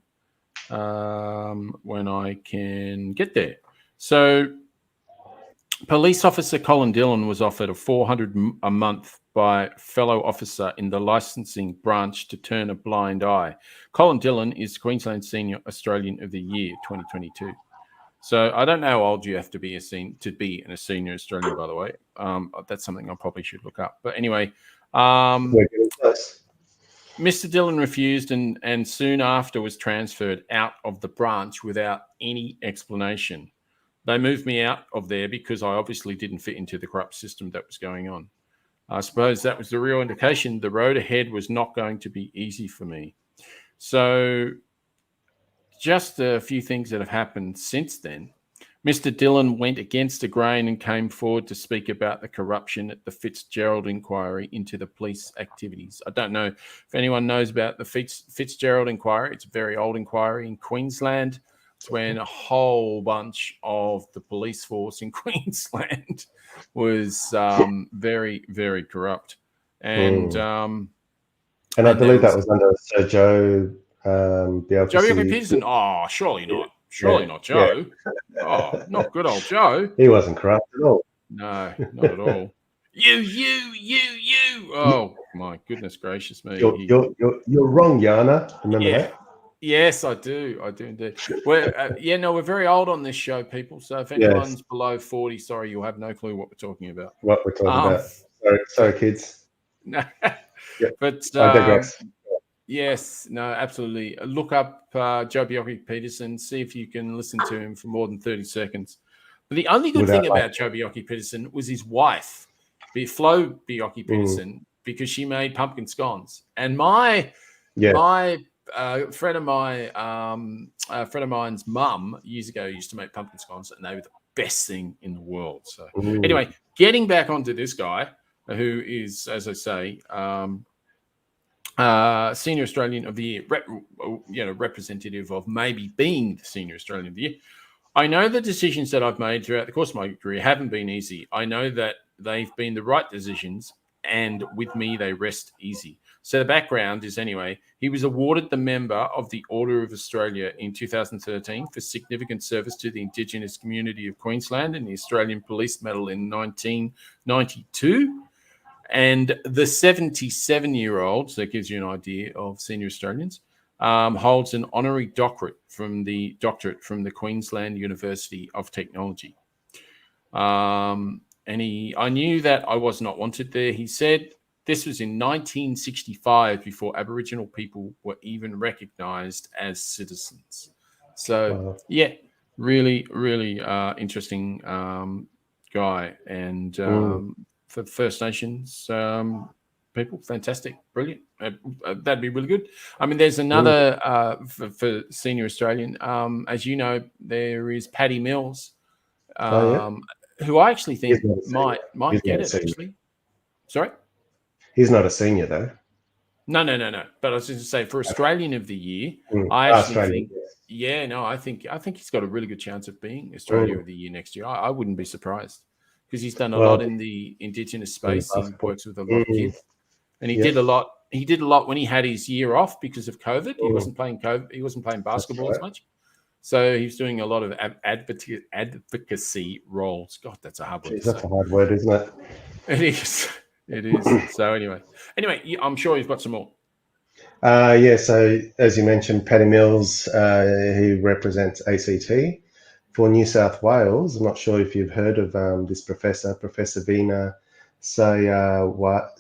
when I can get there. So police officer Colin Dillon was offered $400 a month by fellow officer in the licensing branch to turn a blind eye. Colin Dillon is Queensland Senior Australian of the Year 2022. So I don't know how old you have to be a senior Australian, by the way. That's something I probably should look up. But anyway, Mr. Dillon refused and soon after was transferred out of the branch without any explanation. They moved me out of there because I obviously didn't fit into the corrupt system that was going on. I suppose that was the real indication the road ahead was not going to be easy for me. So just a few things that have happened since then. Mr. Dillon went against the grain and came forward to speak about the corruption at the Fitzgerald inquiry into the police activities. I don't know if anyone knows about the Fitzgerald inquiry. It's a very old inquiry in Queensland. It's when a whole bunch of the police force in Queensland was very, very corrupt. And I believe that was under Sir Joe Bjelke. Joe Bjelke-Petersen? Oh, surely not. Surely not Joe. Yeah. Oh, not good old Joe. He wasn't corrupt at all. No, not at all. You. Oh, my goodness gracious me. You're wrong, Yana. Remember that? Yes, I do. I do indeed. We're very old on this show, people. So if anyone's below 40, sorry, you'll have no clue what we're talking about. What we're talking about. Sorry, kids. No. But I digress. Yes, no, absolutely. Look up Joe Bjelke-Petersen, see if you can listen to him for more than 30 seconds. But the only good thing about Joe Bjelke-Petersen was his wife, Flo Bjelke-Petersen, because she made pumpkin scones. And my friend of mine's mum years ago used to make pumpkin scones, and they were the best thing in the world. So anyway, getting back onto this guy, who is, as I say, Senior Australian of the Year, representative of maybe being the Senior Australian of the Year. I know the decisions that I've made throughout the course of my career haven't been easy. I know that they've been the right decisions, and with me, they rest easy. So the background is, anyway, he was awarded the Member of the Order of Australia in 2013 for significant service to the Indigenous community of Queensland and the Australian Police Medal in 1992. And the 77-year-old, so that gives you an idea of senior Australians, holds an honorary doctorate from the Queensland University of Technology. I knew that I was not wanted there, he said. This was in 1965, before Aboriginal people were even recognised as citizens. So, really, really interesting guy. And for First Nations people, fantastic, brilliant. That'd be really good. I mean, there's another for Senior Australian. As you know, there is Paddy Mills, who I actually think might get it, actually. Sorry? He's not a senior, though. No. But I was just to say, for Australian of the Year, I actually think, I think he's got a really good chance of being Australian of the Year next year. I wouldn't be surprised, because he's done a lot in the Indigenous space. He works with a lot of kids, and he did a lot. He did a lot when he had his year off because of COVID. He wasn't playing He wasn't playing basketball as much, so he was doing a lot of advocacy roles. God, that's a hard word. That's a hard word, isn't it? It is. It is. So anyway, I'm sure you've got some more. Yeah, so as you mentioned, Paddy Mills, he represents ACT. For New South Wales, I'm not sure if you've heard of this professor, Professor Veena Sahajwala.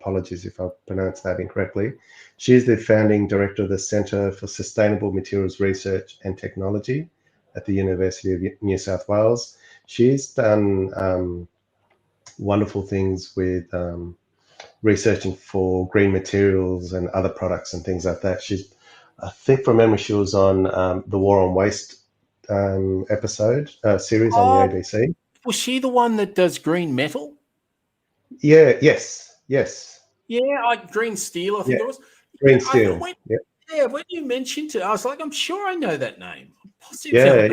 Apologies if I pronounced that incorrectly. She's the founding director of the Centre for Sustainable Materials Research and Technology at the University of New South Wales. She's done wonderful things with researching for green materials and other products and things like that. I think from memory, she was on the War on Waste episode series on the ABC. Was she the one that does green metal? Yeah. Yes. Yeah, like green steel, I think it was. Green steel. Yeah, when you mentioned it, I was like, I'm sure I know that name. Yeah.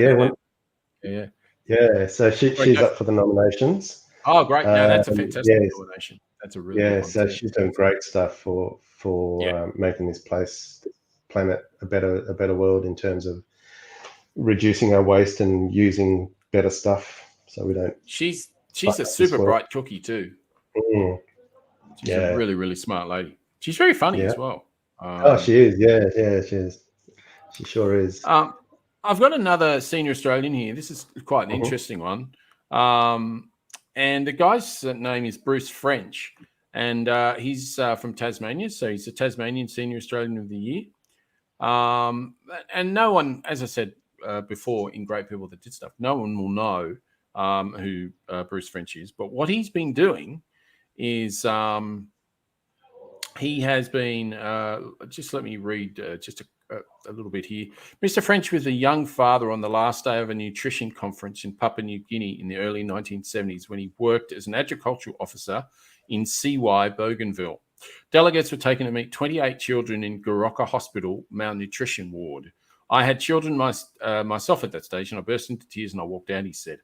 So she's up for the nominations. Oh, great! No, that's a fantastic nomination. That's a really good one so she's doing great stuff for making this planet a better world in terms of reducing our waste and using better stuff so we don't. She's a super bright cookie too. She's a really, really smart lady. She's very funny as well. She is. Yeah, she is. She sure is. I've got another senior Australian here. This is quite an interesting one. And the guy's name is Bruce French, and he's from Tasmania, so he's the Tasmanian Senior Australian of the Year. And no one, as I said before in Great People That Did Stuff, no one will know who Bruce French is. But what he's been doing is he has been, just let me read just a little bit here. Mr. French was a young father on the last day of a nutrition conference in Papua New Guinea in the early 1970s when he worked as an agricultural officer in CY Bougainville. Delegates were taken to meet 28 children in Goroka Hospital malnutrition ward. I had children myself at that stage, and I burst into tears and I walked out, he said.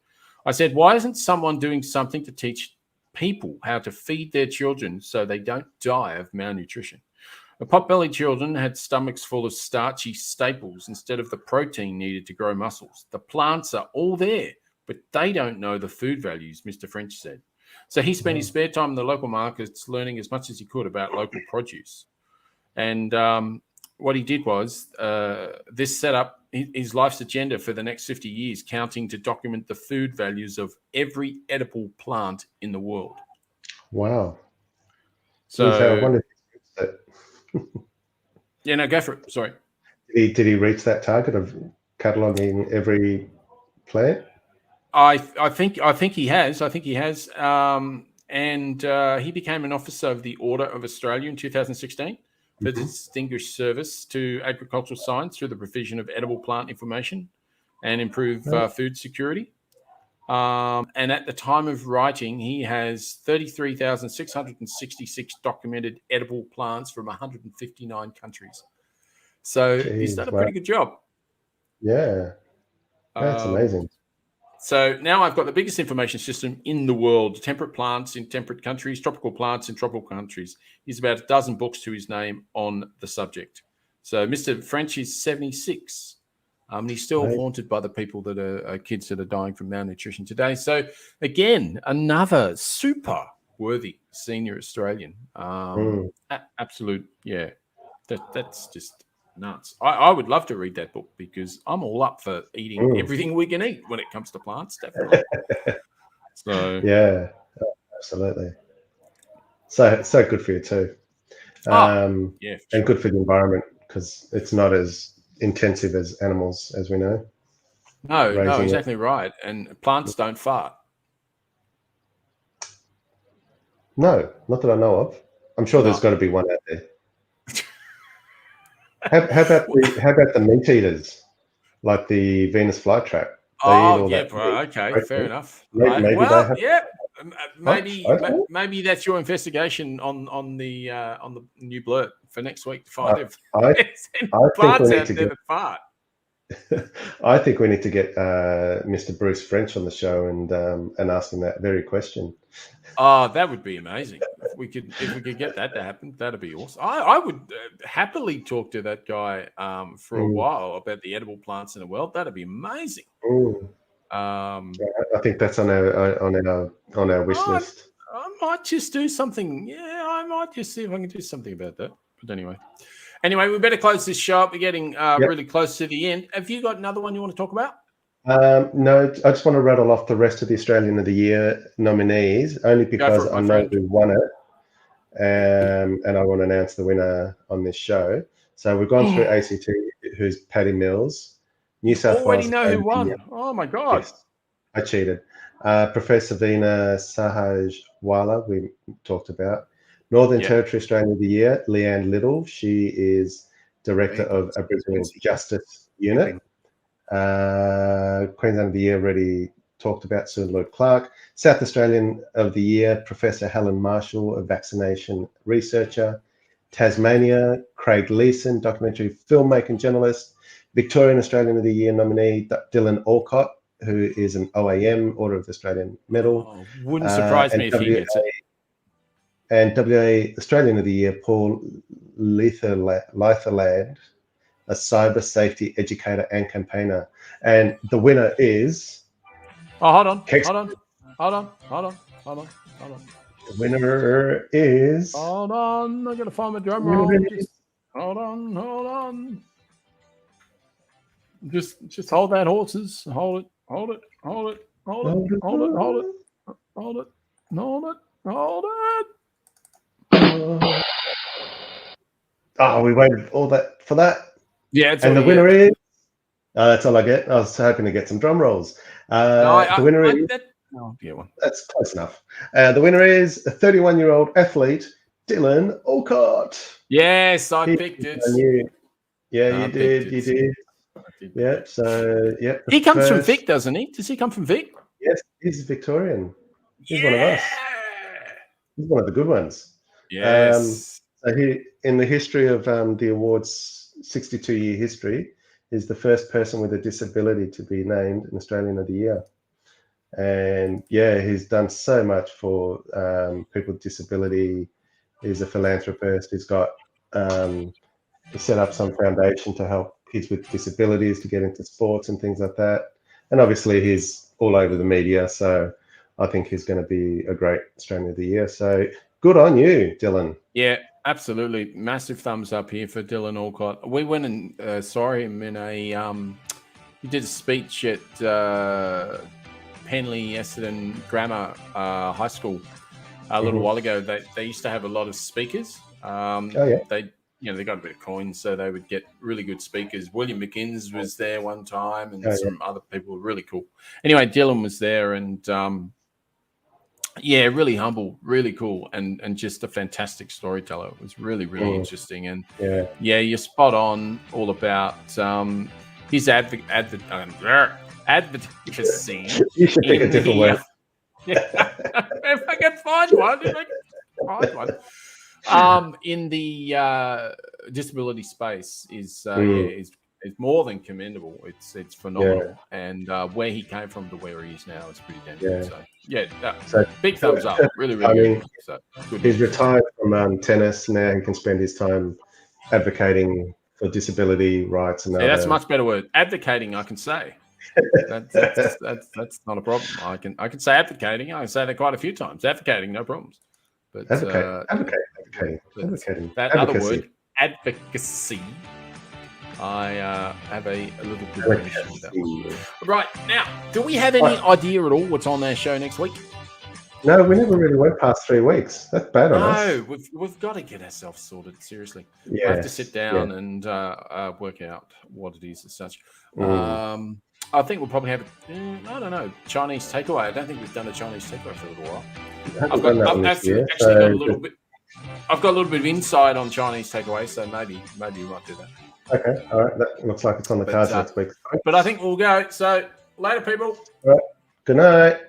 I said, why isn't someone doing something to teach people how to feed their children so they don't die of malnutrition? The pot-bellied children had stomachs full of starchy staples instead of the protein needed to grow muscles. The plants are all there, but they don't know the food values, Mr. French said. So he spent his spare time in the local markets learning as much as he could about local produce. And what he did was this set up his life's agenda for the next 50 years, counting to document the food values of every edible plant in the world. Wow. So I wonder if yeah, no, go for it. Sorry. Did he reach that target of cataloguing every plant? I think he has. And he became an officer of the Order of Australia in 2016 for distinguished service to agricultural science through the provision of edible plant information and improve food security. And at the time of writing, he has 33,666 documented edible plants from 159 countries. So he's done a pretty good job. Yeah, that's amazing. So now I've got the biggest information system in the world, temperate plants in temperate countries, tropical plants in tropical countries. He's about a dozen books to his name on the subject. So Mr. French is 76. He's still haunted by the people that are kids that are dying from malnutrition today. So again, another super worthy senior Australian. Absolute, yeah. That's just nuts. I would love to read that book because I'm all up for eating everything we can eat when it comes to plants, definitely. So yeah, absolutely. So good for you too. And good for the environment because it's not as intensive as animals, as we know. No, exactly right. And plants don't fart. No, not that I know of. I'm sure there's got to be one out there. How about the meat eaters, like the Venus flytrap? Okay, fair enough. Maybe that's your investigation on the new blurt for next week to find if plants out there that fart. I think we need to get Mr. Bruce French on the show and ask him that very question. Oh, that would be amazing. If we could get that to happen, that'd be awesome. I would happily talk to that guy for a while about the edible plants in the world. That'd be amazing. I think that's on our wish list. I might just do something. Yeah, I might just see if I can do something about that. But anyway, we better close this show up. We're getting really close to the end. Have you got another one you want to talk about? No, I just want to rattle off the rest of the Australian of the Year nominees, only because I know who won it, and I want to announce the winner on this show. So we've gone through ACT, who's Paddy Mills. New South Wales. Already know who won. Oh my God. Yes, I cheated. Professor Veena Sahajwala, we talked about. Northern Territory Australian of the Year, Leanne Little. She is Director of Aboriginal Justice Unit. Queensland of the Year, already talked about, Sir Lloyd Clark. South Australian of the Year, Professor Helen Marshall, a vaccination researcher. Tasmania, Craig Leeson, documentary filmmaker and journalist. Victorian Australian of the Year nominee, Dylan Alcott, who is an OAM, Order of the Australian Medal. Wouldn't surprise me if he gets it. And WA Australian of the Year, Paul Litherland, a cyber safety educator and campaigner. And the winner is... Oh, hold on. The winner is... Hold on. I got to find my drum roll. Hold on. Just hold that, horses. Hold it. Oh, we waited all that for that. Yeah, and the winner is... that's all I get. I was hoping to get some drum rolls. The winner is... That's close enough. The winner is a 31-year-old athlete, Dylan Alcott. Yes, I picked it. Yeah, you did. Yeah, so, yeah. He comes from Vic, doesn't he? Does he come from Vic? Yes, he's Victorian. He's one of us. He's one of the good ones. Yes. So he, in the history of the awards, 62-year history, is the first person with a disability to be named an Australian of the Year. And yeah, he's done so much for people with disability. He's a philanthropist. He's got set up some foundation to help kids with disabilities to get into sports and things like that. And obviously he's all over the media, so I think he's going to be a great Australian of the Year. So good on you, Dylan. Yeah, absolutely. Massive thumbs up here for Dylan Alcott. We went and saw him in he did a speech at Penley Essendon Grammar High School a little while ago. They used to have a lot of speakers. They got a bit of coins, so they would get really good speakers. William McInnes was there one time, and some other people were really cool. Anyway, Dylan was there, and really humble, really cool, and just a fantastic storyteller. It was really, really interesting. And you're spot on all about his advocacy. You should pick a different word. If I can find one. In the disability space is more than commendable. It's phenomenal, and where he came from to where he is now is pretty damn good. So big thumbs up. Really, really good. So good. He's retired from tennis now. He can spend his time advocating for disability rights and that's a much better word. Advocating, I can say. That's not a problem. I can say advocating. I can say that quite a few times. Advocating, no problems. But advocating. That other word, advocacy, I have a little bit of an issue with that. Right, now, do we have any idea at all what's on our show next week? No, we never really went past 3 weeks. That's bad on us. No, we've got to get ourselves sorted, seriously. We have to sit down and work out what it is as such. I think we'll probably have, I don't know, Chinese takeaway. I don't think we've done a Chinese takeaway for a little while. I've got a little bit of insight on Chinese takeaway, so maybe we might do that. Okay, all right. That looks like it's on the cards next week. But I think we'll go. So later, people. All right. Good night.